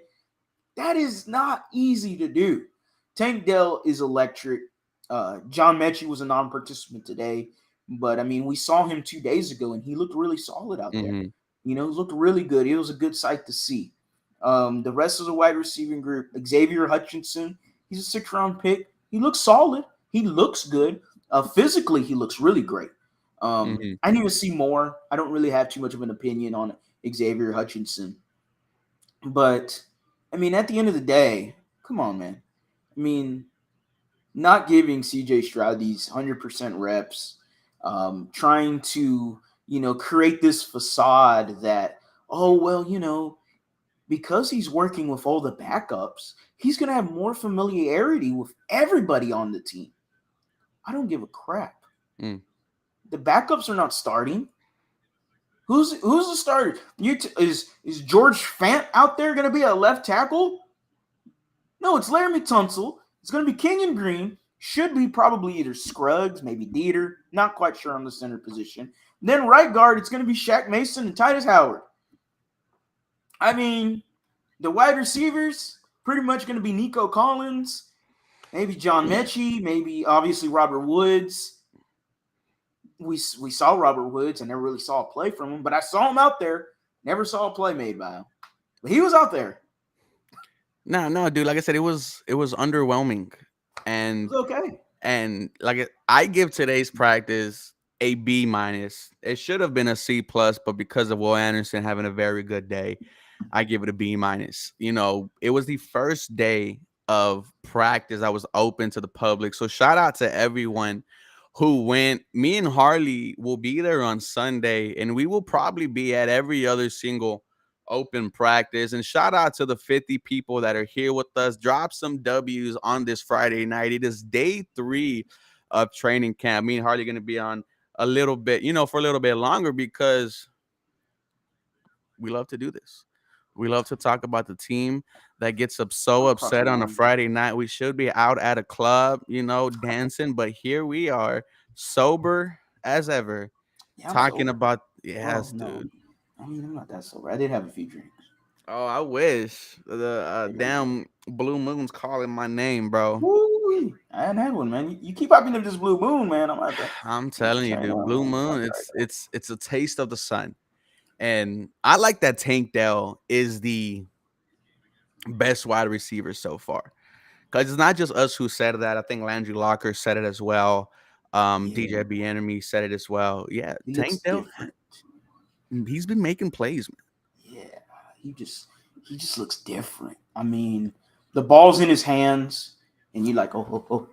That is not easy to do. Tank Dell is electric. John Mechie was a non-participant today, but I mean, we saw him 2 days ago, and he looked really solid out there. Mm-hmm. He looked really good. It was a good sight to see. The rest of the wide receiving group, Xavier Hutchinson, he's a 6th-round pick. He looks solid. He looks good. Physically, he looks really great. Mm-hmm. I need to see more. I don't really have too much of an opinion on Xavier Hutchinson, but I mean, at the end of the day, come on, man. I mean, not giving CJ Stroud these 100% reps, trying to, create this facade that, oh, well, because he's working with all the backups, he's going to have more familiarity with everybody on the team. I don't give a crap. Mm. The backups are not starting. Who's the starter? Is George Fant out there going to be a left tackle? No, it's Laramie Tunsil. It's going to be Kenyon Green. Should be probably either Scruggs, maybe Dieter. Not quite sure on the center position. Then right guard, it's going to be Shaq Mason and Titus Howard. I mean, the wide receivers, pretty much going to be Nico Collins, maybe John Mechie, maybe obviously Robert Woods. We saw Robert Woods. I never really saw a play from him, but I saw him out there. Never saw a play made by him. But he was out there. No, dude. Like I said, it was underwhelming, It and was okay. I give today's practice a B minus. It should have been a C plus, but because of Will Anderson having a very good day, I give it a B minus. It was the first day of practice that was open to the public. So shout out to everyone who went. Me and Harley will be there on Sunday, and we will probably be at every other single open practice. And shout out to the 50 people that are here with us. Drop some W's on this Friday night. It is day 3 of training camp. Me and Harley going to be on a little bit, for a little bit longer, because we love to do this. We love to talk about the team that gets so I'll cross upset the on a line. Friday night. We should be out at a club, dancing, but here we are, sober as ever, Yeah, I'm talking sober. about, Well, yes, no. dude. I mean, I'm not that sober. I did have a few drinks. Oh, I wish the I did have a few. damn blue moon's calling my name, bro. Woo! I hadn't had one, man. You keep popping up this blue moon, man. I'm gonna I'm have to telling you, turn dude, around. blue moon, it's a taste of the sun. And I like that Tank Dell is the best wide receiver so far. Because it's not just us who said that. I think Landry Locker said it as well. Yeah, DJ Bieniemy said it as well. Yeah, he looks Tank Dell, different. he's been making plays, man. Yeah. he just looks different. I mean, the ball's in his hands, and you're like, oh.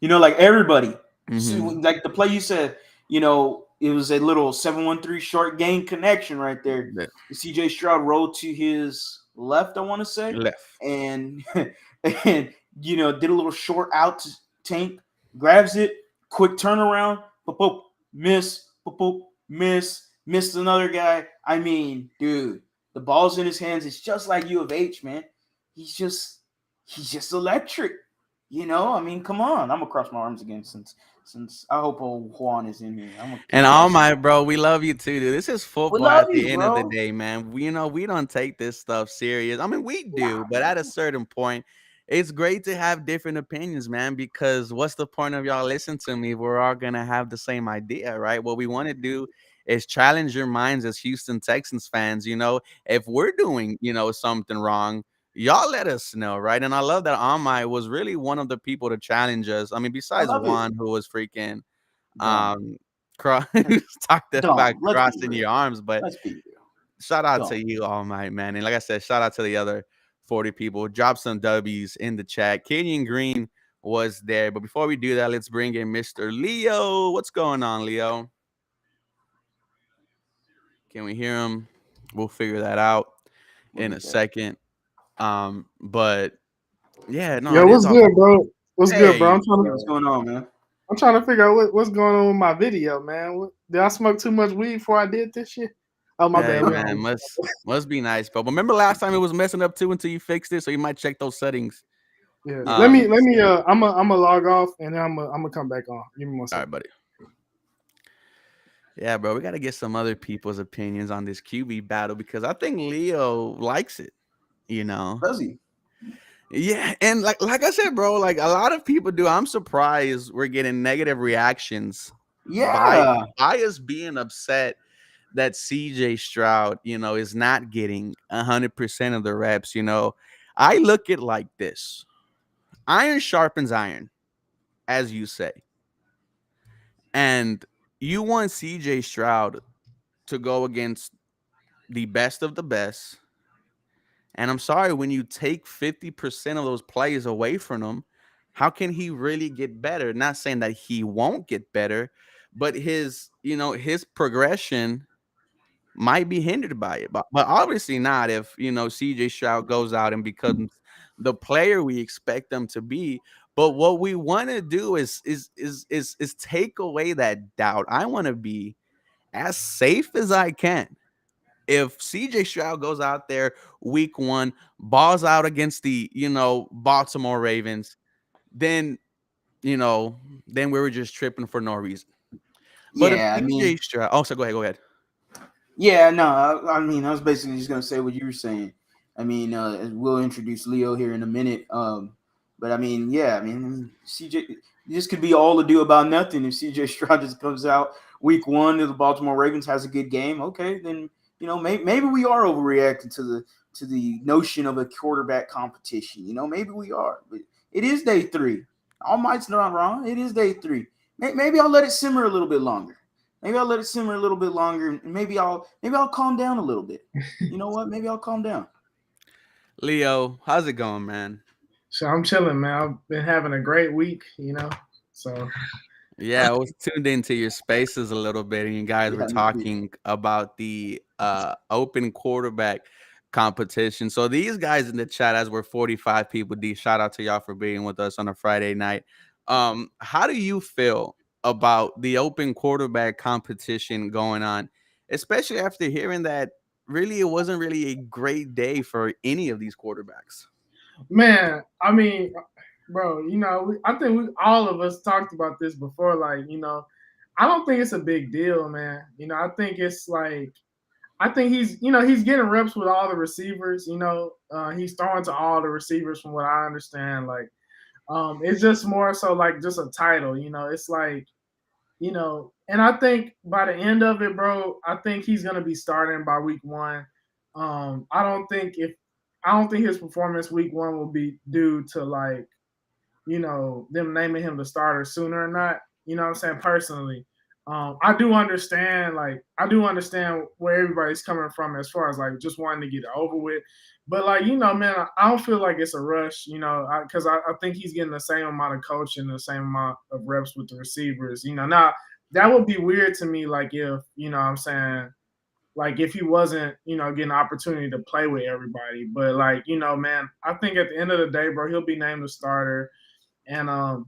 Like everybody, Mm-hmm. like the play you said, it was a little 7-1-3 short gain connection right there. Yeah. CJ Stroud rolled to his left, I want to say, Left. and and did a little short out to Tank, grabs it, quick turnaround, boop, boop, miss, boop, boop, missed another guy. I mean, dude, the ball's in his hands. It's just like U of H, man. He's just he's just electric. I mean, come on. I'm gonna cross my arms again since I hope old Juan is in here. I'm gonna And kick all ass. my bro, we love you too, dude. This is We football love at you, the end of the bro. day, man. We don't take this stuff serious. I mean, we do, Nah, but at a man. certain point, it's great to have different opinions, man. Because what's the point of y'all listening to me if we're all gonna have the same idea, right? What we want to do is challenge your minds as Houston Texans fans. If we're doing, something wrong, y'all let us know, right? And I love that Amai was really one of the people to challenge us. I mean, I besides love it. Juan, who was freaking Dumb. um talked about Dumb. Let's be crossing real. your arms, but Let's be real. shout out to Dumb. you, all my man. And like I said, shout out to the other 40 people. Drop some W's in the chat. Kenyon Green was there. But before we do that, let's bring in Mr. Leo. What's going on, Leo? Can we hear him? We'll figure that out We'll in a get that. second. But yeah, no, Yo, it is what's all good, bro? What's good, bro? hey. Yeah, what's going on, man? I'm trying to figure out what's going on with my video, man. Did I smoke too much weed before I did this shit? Oh my Hey bad. We man, on. must be nice, bro. But remember last time it was messing up too until you fixed it, so you might check those settings. Yeah. Let Um, me let me. I'm a log off and then I'm gonna come back on. Give me one all right, second. buddy. Yeah, bro, we got to get some other people's opinions on this QB battle because I think Leo likes it, you know. Does he? Yeah, and like I said, bro, like a lot of people do. I'm surprised we're getting negative reactions by Yeah. by us being upset that CJ Stroud, is not getting 100% of the reps. I look at like this. Iron sharpens iron, as you say. And you want CJ Stroud to go against the best of the best. And I'm sorry, when you take 50% of those plays away from him, how can he really get better? Not saying that he won't get better, but his progression might be hindered by it. But obviously not if, CJ Stroud goes out and becomes the player we expect them to be. But what we want to do is take away that doubt. I want to be as safe as I can. If CJ Stroud goes out there week one, balls out against the, Baltimore Ravens, then, you know, then we were just tripping for no reason. But if Yeah. I CJ mean, Stroud, oh, so go ahead. yeah. No. I mean, I was basically just gonna say what you were saying. I mean, we'll introduce Leo here in a minute. But I mean, yeah. I mean, CJ. This could be all ado about nothing if CJ Stroud just comes out week one to the Baltimore Ravens has a good game. Okay, then maybe we are overreacting to the notion of a quarterback competition. Maybe we are, but it is day three. All might's not wrong. It is day three. Maybe I'll let it simmer a little bit longer. Maybe I'll let it simmer a little bit longer, and maybe I'll calm down a little bit. You know what? Maybe I'll calm down. Leo, how's it going, man? So I'm chilling, man. I've been having a great week, So Yeah, I was tuned into your spaces a little bit, and you guys were Yeah, me too. talking about the open quarterback competition. So these guys in the chat, as we're 45 people deep, shout out to y'all for being with us on a Friday night. How do you feel about the open quarterback competition going on, especially after hearing that really it wasn't really a great day for any of these quarterbacks? man, I mean, bro, I think all of us talked about this before. Like, I don't think it's a big deal, man. I think it's like I think he's getting reps with all the receivers. He's throwing to all the receivers from what I understand. Like, it's just more so like just a title. It's like, and I think by the end of it, bro, I think he's gonna be starting by week one. I don't think his performance week one will be due to like, them naming him the starter sooner or not. You know what I'm saying? Personally. I do understand, I do understand where everybody's coming from as far as like just wanting to get it over with. But like, man, I don't feel like it's a rush, because I think he's getting the same amount of coaching, the same amount of reps with the receivers. Now that would be weird to me, like if, what I'm saying, like if he wasn't, getting the opportunity to play with everybody. But like, man, I think at the end of the day, bro, he'll be named a starter. And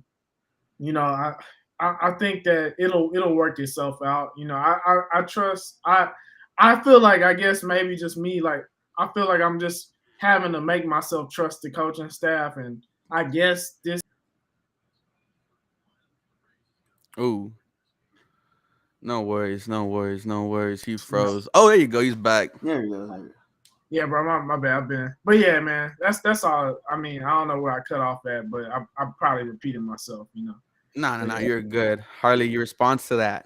you know, I think that it'll work itself out. I trust. I feel like, I guess maybe just me, like I feel like I'm just having to make myself trust the coaching staff, and I guess this. Ooh, no worries, no worries, no worries. He froze. Oh, there you go. He's back. There you go. There you go. Yeah, bro, my bad. But yeah, man, that's all. I mean, I don't know where I cut off at, but I probably repeated myself. No, no, But no. yeah, You're good. Harley, your response to that?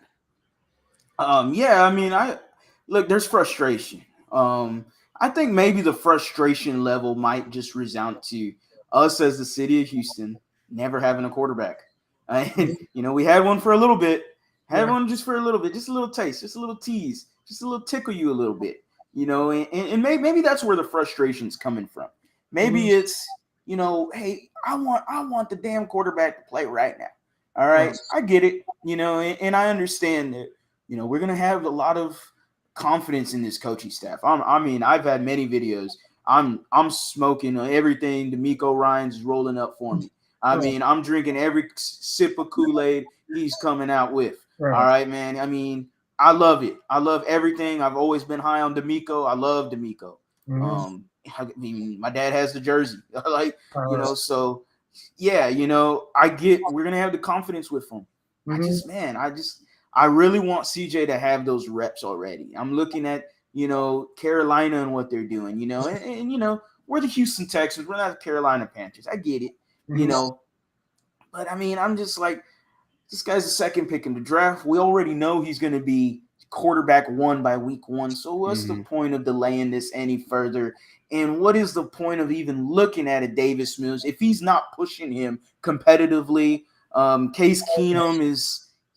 Yeah, I mean, I look. There's frustration. I think maybe the frustration level might just resound to us as the city of Houston never having a quarterback. And we had one for a little bit, had yeah, one just for a little bit, just a little taste, just a little tease, just a little tickle you a little bit. And maybe that's where the frustration's coming from. mm-hmm. Maybe it's hey, I want the damn quarterback to play right now. All right, Right. I get it. And I understand that we're gonna have a lot of confidence in this coaching staff. I mean, I've had many videos. I'm smoking everything D'Amico Ryan's rolling up for me. I Right. mean, I'm drinking every sip of Kool-Aid he's coming out with. All Right. right, man. I mean, I love it. I love everything. I've always been high on D'Amico. I love D'Amico. Mm-hmm. I mean, my dad has the jersey. Like, Right. so yeah, I get we're gonna have the confidence with him. Mm-hmm. I really want CJ to have those reps already. I'm looking at, Carolina and what they're doing, and we're the Houston Texans. We're not the Carolina Panthers. I get it, you Mm-hmm. know, but I mean, I'm just like, this guy's the second pick in the draft. We already know he's going to be quarterback one by week one. So what's the Hmm. point of delaying this any further? And what is the point of even looking at a Davis Mills if he's not pushing him competitively? Case Keenum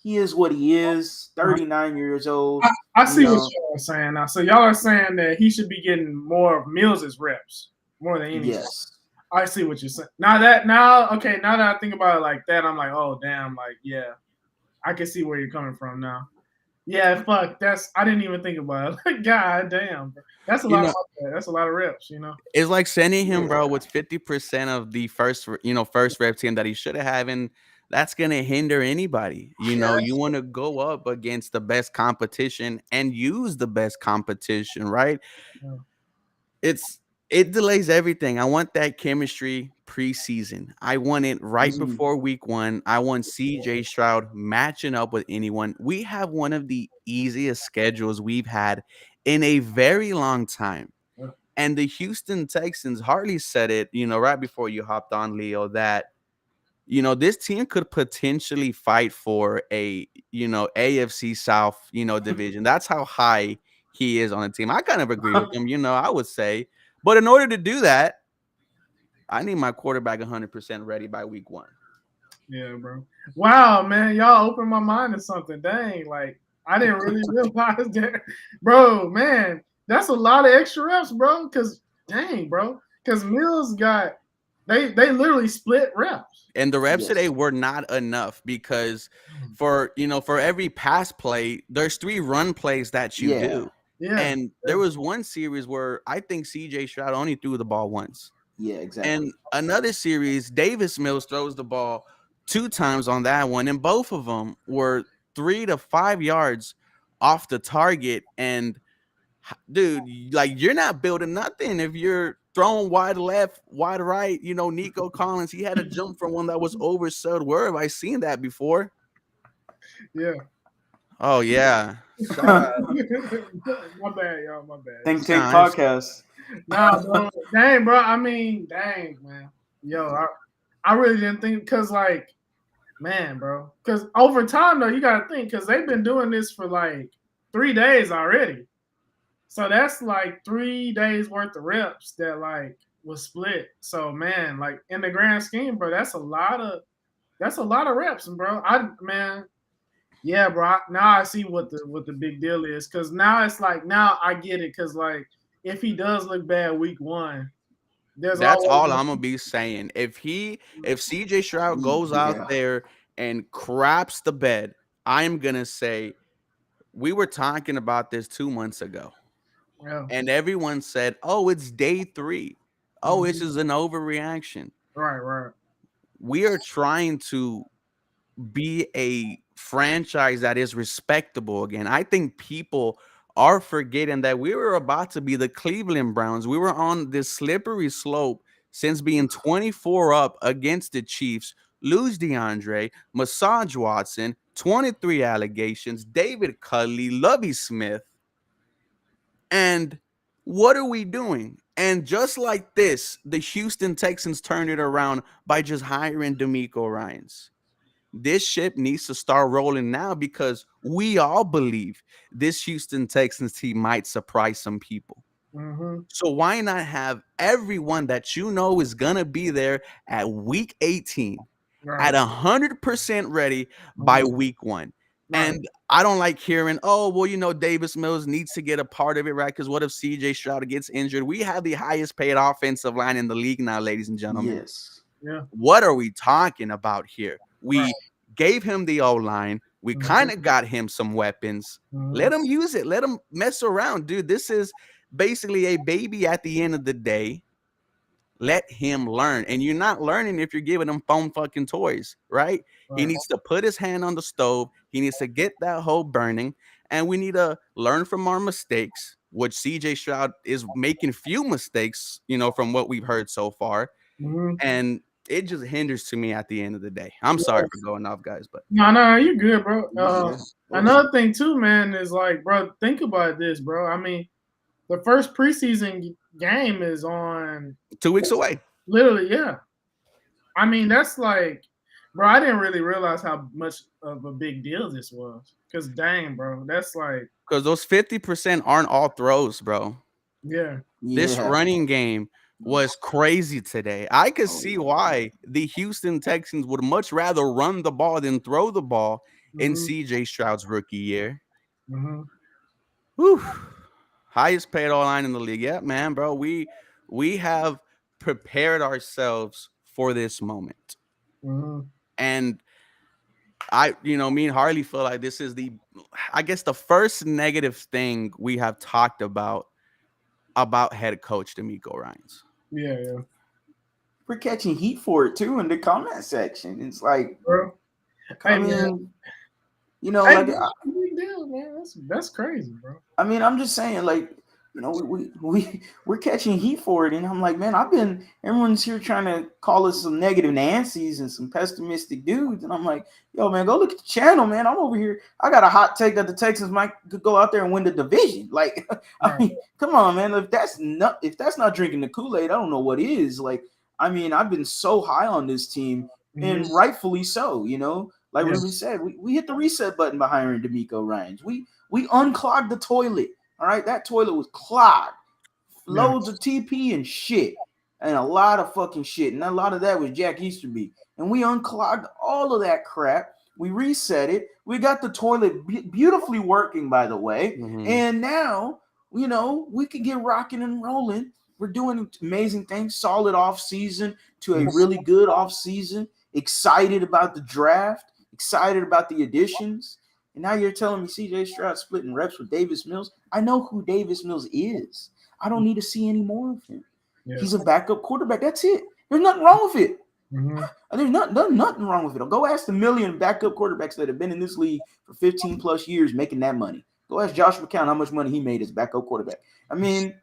he is what he is, Uh-huh. 39 years old. I You see what know, y'all are saying now. So y'all are saying that he should be getting more of Mills's reps more than anything. yes. I see what you're saying. Okay, now that I think about it like that, I'm like, oh damn, like yeah, I can see where you're coming from now. Yeah, fuck. I didn't even think about it. God damn, bro. That's a You lot know, of that's a lot of reps. it's like sending him, bro, Yeah. with 50% of the first rep team that he should have, and that's gonna hinder anybody. Yeah, You want to go up against the best competition and use the best competition, right? yeah. It's it delays everything. I want that chemistry preseason. I want it right Mhm. before week one. I want CJ Stroud matching up with anyone. We have one of the easiest schedules we've had in a very long time. Yeah. And the Houston Texans, Harley said it, right before you hopped on, Leo, that this team could potentially fight for a, AFC South, division. That's how high he is on the team. I kind of agree with him, I would say. But in order to do that, I need my quarterback 100% ready by week one. Yeah, bro. Wow, man, y'all opened my mind to something. Dang, like I didn't really realize that, bro. Man, that's a lot of extra reps, bro. Cause dang, bro. Cause Mills got they literally split reps. And the reps today Yes. were not enough because for every pass play, there's 3 run plays that you Yeah. do. Yeah, And there was one series where I think CJ Stroud only threw the ball once. Yeah, exactly. And another series, Davis Mills throws the ball 2 times on that one, and both of them were 3 to 5 yards off the target. And dude, like you're not building nothing if you're throwing wide left, wide right. Nico Collins, he had a jump from one that was oversold. Where have I seen that before? yeah. Oh yeah, shout out. My bad, y'all. My bad. Think Tank Nah, Podcast. Nah, bro. Dang, bro. I mean, dang, man. Yo, I really didn't think because like, man, bro. Because over time though, you gotta think because they've been doing this for like 3 days already. So that's like 3 days worth of reps that like was split. So man, like in the grand scheme, bro, that's a lot of reps, bro. Yeah, bro. Now I see what the big deal is, because now it's like now I get it, because like if he does look bad week one, there's That's always all I'm gonna be saying. If CJ Stroud goes out Yeah. there and craps the bed, I'm gonna say we were talking about this 2 months ago, yeah. and everyone said, "Oh, it's day 3. Oh, this Mhm. is an overreaction." Right, right. We are trying to be a franchise that is respectable again. I think people are forgetting that we were about to be the Cleveland Browns. We were on this slippery slope since being 24 up against the Chiefs, lose DeAndre, Massage Watson, 23 allegations, David Culley, Lovey Smith. And what are we doing? And just like this, the Houston Texans turned it around by just hiring D'Amico Ryans. This ship needs to start rolling now because we all believe this Houston Texans team might surprise some people. Mhm. So why not have everyone that you know is gonna be there at week 18 at Right. 100% ready by Mhm. week 1? Right. And I don't like hearing, oh, well, Davis Mills needs to get a part of it, right? Because what if CJ Stroud gets injured? We have the highest paid offensive line in the league now, ladies and gentlemen. Yes. Yeah. What are we talking about here? Right. We gave him the O line. We kind Mhm. of got him some weapons. Let Mhm. him use it. Let him mess around, dude. This is basically a baby at the end of the day. Let him learn. And you're not learning if you're giving him foam fucking toys, right? He Right. needs to put his hand on the stove. He needs to get that hole burning. And we need to learn from our mistakes, which CJ Stroud is making few mistakes, from what we've heard so far. Mhm. And it just hinders to me at the end of the day. I'm sorry Yeah. for going off, guys, but No, no, you good, bro. Yeah. Of course. Another thing too, man, is like, bro, think about this, bro. I mean, the first preseason game is on 2 weeks away. literally, yeah. I mean, that's like, bro, I didn't really realize how much of a big deal this was. Cause dang, bro, that's like, Because those 50% aren't all throws, bro. yeah, This Yeah. running game was crazy today. I could Oh see yeah. why the Houston Texans would much rather run the ball than throw the ball in hmm CJ Stroud's rookie year. hmm Whew. Highest paid all line in the league. Yeah, man, bro. We have prepared ourselves for this moment. hmm And me and Harley feel like this is I guess the first negative thing we have talked about head coach D'Amico Ryans. yeah, yeah, We're catching heat for it too in the comment section. It's like, bro. I Hey, man, mean, hey, like bro, big deal, man. That's crazy, bro. I'm just saying, like, we're catching heat for it, and I'm like, man, everyone's here trying to call us some negative Nancy's and some pessimistic dudes, and I'm like, yo, man, go look at the channel, man. I'm over here. I got a hot take that the Texans might go out there and win the division. Like, I Right. mean, come on, man. If that's not drinking the Kool-Aid, I don't know what is. Like, I mean, I've been so high on this team, hmm and rightfully so. Like Yeah. Ruben said, we hit the reset button by hiring D'Amico Ryans. We unclogged the toilet. All right, that toilet was clogged, Yeah. loads of TP and shit, and a lot of fucking shit, and a lot of that was Jack Easterby. And we unclogged all of that crap. We reset it. We got the toilet beautifully working, by the way. Mm-hmm. And now, we can get rocking and rolling. We're doing amazing things. Solid off season to a really good off season. Excited about the draft. Excited about the additions. And now you're telling me CJ Stroud splitting reps with Davis Mills. I know who Davis Mills is. I don't need to see any more of him. Yeah. He's a backup quarterback. That's it. There's nothing wrong with it. hmm There's nothing wrong with it. Go ask the million backup quarterbacks that have been in this league for 15 plus years making that money. Go ask Josh McCown how much money he made as backup quarterback. I mean,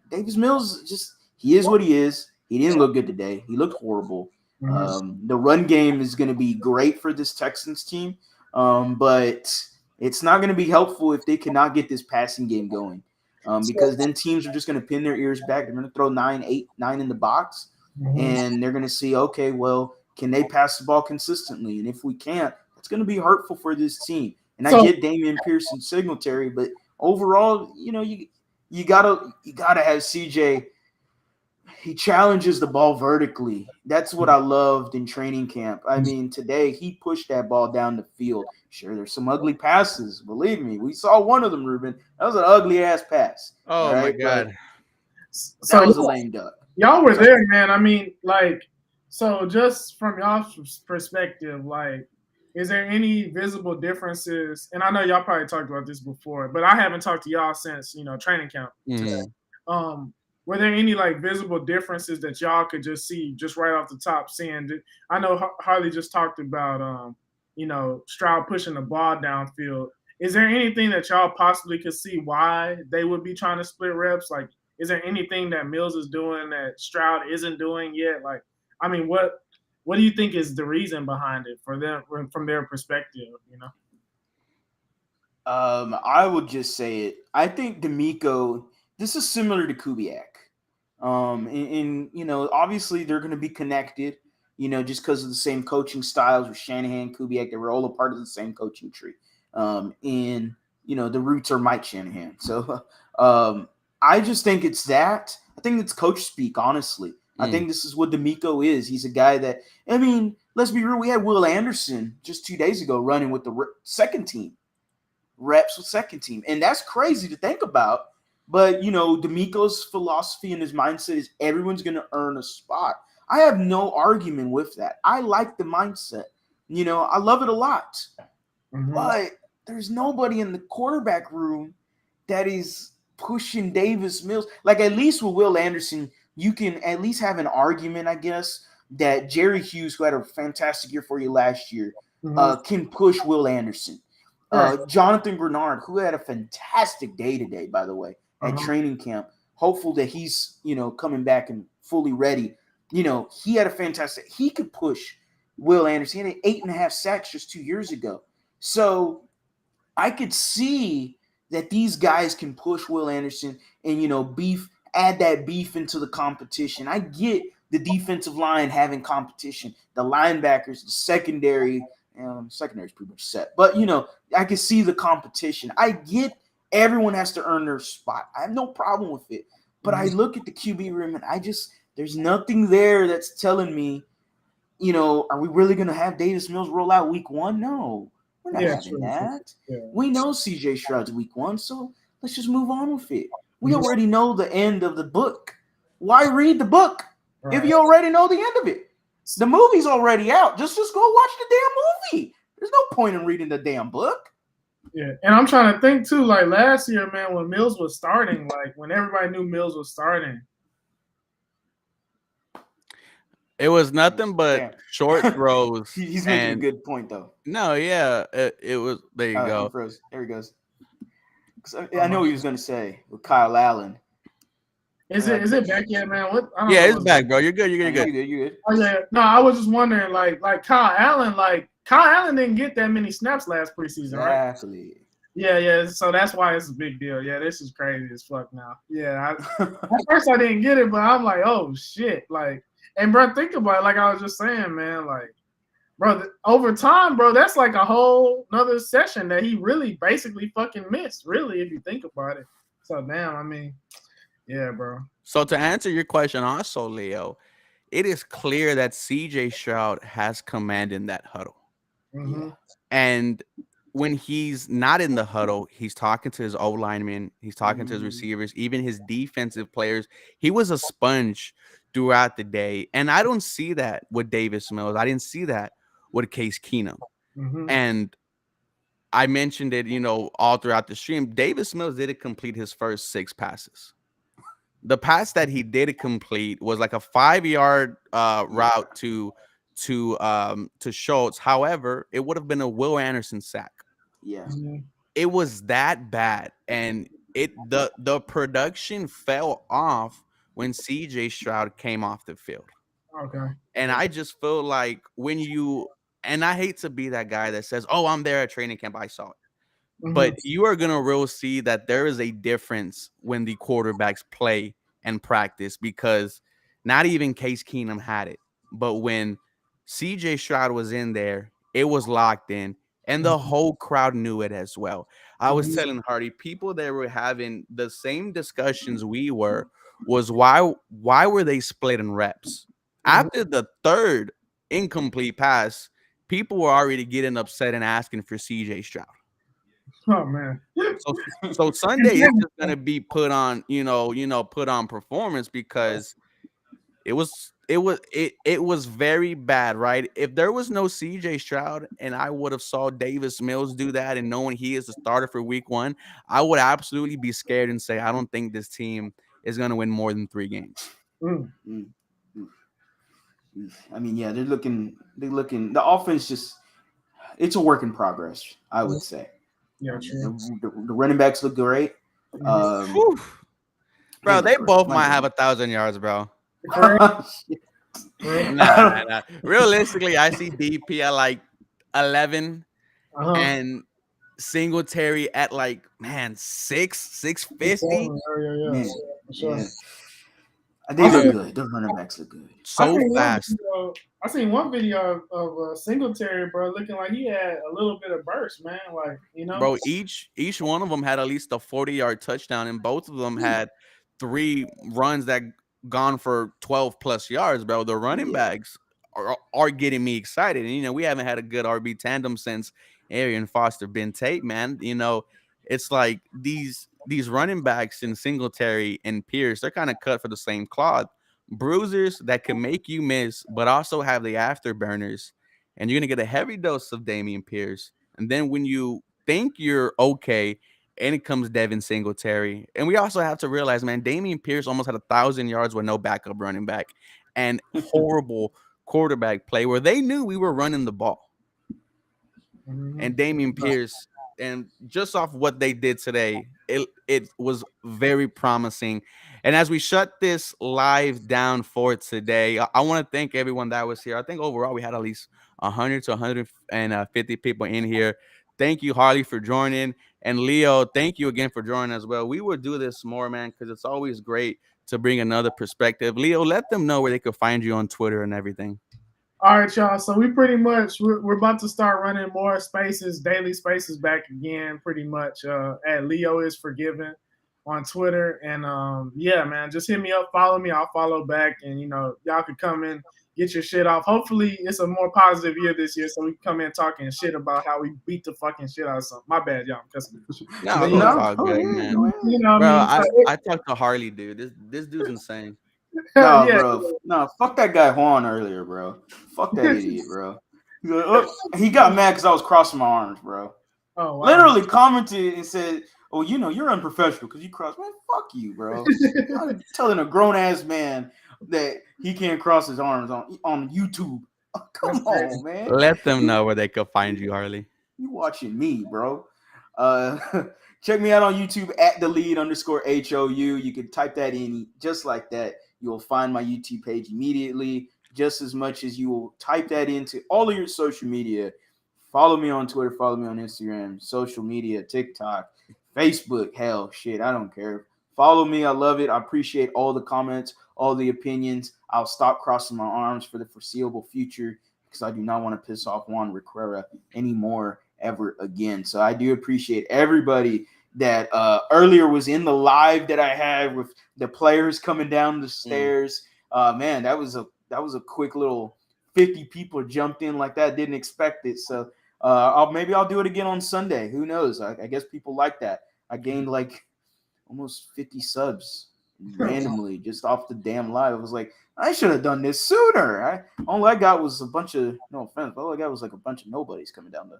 Davis Mills he is what he is. He didn't look good today. He looked horrible. hmm The run game is going to be great for this Texans team, but it's not going to be helpful if they cannot get this passing game going. So, Because then teams are just going to pin their ears back. They're going to throw 9, 8, 9 in the box, hmm and they're going to see, okay, well, can they pass the ball consistently? And if we can't, that's going to be hurtful for this team. And I so get Damian Pierce and Singletary, but overall, you gotta have CJ He challenges the ball vertically. That's what I loved in training camp. I mean, today he pushed that ball down the field. Sure, there's some ugly passes. Believe me, we saw one of them, Ruben. That was an ugly ass pass. All Oh my right, but God. that So was a lame duck. y'all I'm were sorry. there, man. I mean, like, so just from y'all's perspective, like, is there any visible differences? And I know y'all probably talked about this before, but I haven't talked to y'all since training camp today. Mhm. Um, were there any like visible differences that y'all could just see just right off the top? Seeing, I know Harley just talked about, Stroud pushing the ball downfield. Is there anything that y'all possibly could see why they would be trying to split reps? Like, is there anything that Mills is doing that Stroud isn't doing yet? Like, I mean, what do you think is the reason behind it for them from their perspective? I would just say it. I think D'Amico. This is similar to Kubiak. Obviously they're going to be connected. Just because of the same coaching styles with Shanahan, Kubiak, they were all a part of the same coaching tree. And the roots are Mike Shanahan. So I just think it's that. I think it's coach speak. Honestly, I Mm. think this is what D'Amico is. He's a guy that. I mean, let's be real. We had Will Anderson just 2 days ago running with the second team reps with second team. And that's crazy to think about. But, D'Amico's philosophy and his mindset is everyone's going to earn a spot. I have no argument with that. I like the mindset. I love it a lot. Mm-hmm. But there's nobody in the quarterback room that is pushing Davis Mills. Like, at least with Will Anderson, you can at least have an argument, I guess, that Jerry Hughes, who had a fantastic year for you last year, Mm-hmm. can push Will Anderson. Right. Jonathan Bernard, who had a fantastic day today, by the way, at Uh-huh. training camp. Hopeful that he's, coming back and fully ready. He had a fantastic. He could push Will Anderson. He had 8.5 sacks just 2 years ago. So I could see that these guys can push Will Anderson and add that beef into the competition. I get the defensive line having competition, the linebackers, the secondary. Secondary is pretty much set, but I can see the competition. I get everyone has to earn their spot. I have no problem with it, but I Mm-hmm. look at the QB room and there's nothing there that's telling me, are we really going to have Davis Mills roll out week one? No, we're not Yeah, having true, true. that. Yeah. We know CJ Stroud's week one, so let's just move on with it. We Mhm. already know the end of the book. Why read the book if Right. you already know the end of it? The movie's already out. Just go watch the damn movie. There's no point in reading the damn book. Yeah, and I'm trying to think too. Like last year, man, when Mills was starting, like when everybody knew Mills was starting. It was nothing but Damn. short throws He's making a and good point though. no, yeah, it was. There you He go. froze. There he goes. 'Cause I know Uh-huh. what he was going to say with Kyle Allen. Is it back yet, man? What I don't Yeah, know it's what's going back, bro. on. You're good. You're Oh, good. You're you good. good? You good? Oh yeah, no, I was just wondering, like Kyle Allen didn't get that many snaps last preseason, right? Exactly. Yeah, yeah. So that's why it's a big deal. Yeah, this is crazy as fuck now. Yeah, at first I didn't get it, but I'm like, oh shit, like, and bro, think about it. Like I was just saying, man, like, bro, over time, bro, that's like a whole another session that he really basically fucking missed. Really, if you think about it. So damn, I mean, yeah, bro. So to answer your question, also, Leo, it is clear that CJ Stroud has command in that huddle. Mm-hmm. Yeah. And when he's not in the huddle, he's talking to his O linemen, he's talking to his Mm, receivers, even his defensive players. He was a sponge throughout the day. And I don't see that with Davis Mills. I didn't see that with Case Keenum. Mm-hmm. And I mentioned it, all throughout the stream. Davis Mills didn't complete his first 6 passes. The pass that he did complete was like a 5 yard yeah. route to Schultz. However, it would have been a Will Anderson sack. Yeah. Mm-hmm. It was that bad, and the production fell off when CJ Stroud came off the field. Okay. And I just feel like and I hate to be that guy that says, "Oh, I'm there at training camp. I saw it." Mm-hmm. But you are gonna real see that there is a difference when the quarterbacks play and practice, because not even Case Keenum had it. But when CJ Stroud was in there, it was locked in. and the whole crowd knew it as well. I was Mhm. telling Hardy, people that were having the same discussions we were was why were they splitting reps? Mhm. After the third incomplete pass, people were already getting upset and asking for CJ Stroud. Oh man. So so Sunday is just gonna be put on, put on performance because it was very bad, right? If there was no CJ Stroud and I would have saw Davis Mills do that and knowing he is the starter for week one, I would absolutely be scared and say I don't think this team is gonna win more than 3 games. Mm. Mm, mm, I mean, yeah, they're looking. The offense just it's a work in progress. I would say. Yeah, true. The running backs look great. Mhm. Um, Whew. they Bro, look they great. both My might have goodness. 1,000 yards, bro. For Shit. real. Nah, nah, nah. Realistically, I see DP at like 11 Uh-huh. and Singletary at like man 650. Exactly. Yeah. Man, For sure. yeah, they I look seen Dude, good. Those running backs look good. I so seen one fast. video. I seen one video of Singletary, bro, looking like he had a little bit of burst, man. Like, you know. Bro, each one of them had at least a 40-yard touchdown, and both of them Yeah, had three runs that gone for 12 plus yards, bro. The running yeah. backs are getting me excited. And we haven't had a good RB tandem since Arian Foster Ben Tate, man. It's like these running backs in Singletary and Pierce, they're kind of cut for the same cloth. Bruisers that can make you miss, but also have the afterburners. And you're gonna get a heavy dose of Damian Pierce. And then when you think you're okay, and it comes Devin Singletary. And we also have to realize, man, Damian Pierce almost had 1,000 yards with no backup running back and horrible quarterback play where they knew we were running the ball. Mhm. And Damian Pierce, and just off what they did today, it was very promising. And as we shut this live down for today, I want to thank everyone that was here. I think overall we had at least 100 to 150 people in here. Thank you, Harley, for joining. And Leo, thank you again for joining as well. We will do this more, man, because it's always great to bring another perspective. Leo, let them know where they could find you on Twitter and everything. All right, y'all. So we pretty much we're about to start running more spaces, daily spaces back again. Pretty much at Leo is forgiven on Twitter, and yeah, man, just hit me up, follow me, I'll follow back, and y'all can come in, get your shit off. Hopefully, it's a more positive year this year, so we can come in talking shit about how we beat the fucking shit out of something. My bad, y'all. But No, it's No, all go good, ahead, man. go ahead. what I Bro, mean. I talked to Harley, dude. This dude's insane. No, Yeah. bro. No, fuck that guy Juan earlier, bro. Fuck that idiot, bro. He's like, oh, he got mad because I was crossing my arms, bro. Oh wow. Literally commented and said, "Oh, you're unprofessional because you cross." Man, fuck you, bro. I'm telling a grown ass man that he can't cross his arms on YouTube. Oh, That's come crazy. on, man. Let them know where they could find you, Harley. You watching me, bro. Uh, check me out on YouTube at the lead underscore HOU. You can type that in just like that. You'll find my YouTube page immediately, just as much as you will type that into all of your social media. Follow me on Twitter, follow me on Instagram, social media, TikTok, Facebook. Hell, shit, I don't care. Follow me. I love it. I appreciate all the comments, all the opinions. I'll stop crossing my arms for the foreseeable future because I do not want to piss off Juan Requera anymore ever again. So I do appreciate everybody that earlier was in the live that I had with the players coming down the Mm. stairs. Man, that was a quick little 50 people jumped in like that. Didn't expect it. So maybe I'll do it again on Sunday. Who knows? I guess people like that. I gained like almost 50 subs randomly just off the damn live. I was like, I should have done this sooner. All I got was a bunch of no offense, but all I got was like a bunch of nobodies coming down the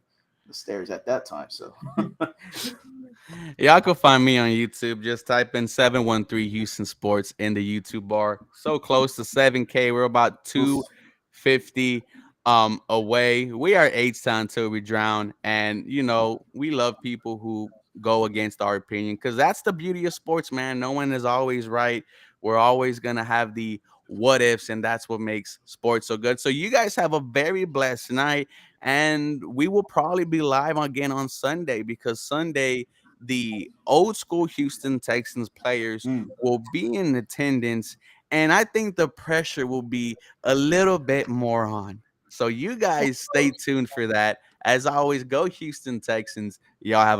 stairs at that time. So Y'all can find me on YouTube. Just type in 713 Houston Sports in the YouTube bar. So close to 7K. We're about 250 away. We are H-Town till we drown. And we love people who go against our opinion because that's the beauty of sports, man. No one is always right. We're always gonna have the what ifs, and that's what makes sports so good. So you guys have a very blessed night, and we will probably be live again on Sunday because Sunday the old school Houston Texans players mm, will be in attendance, and I think the pressure will be a little bit more on. So you guys stay tuned for that. As always, go Houston Texans. Y'all have a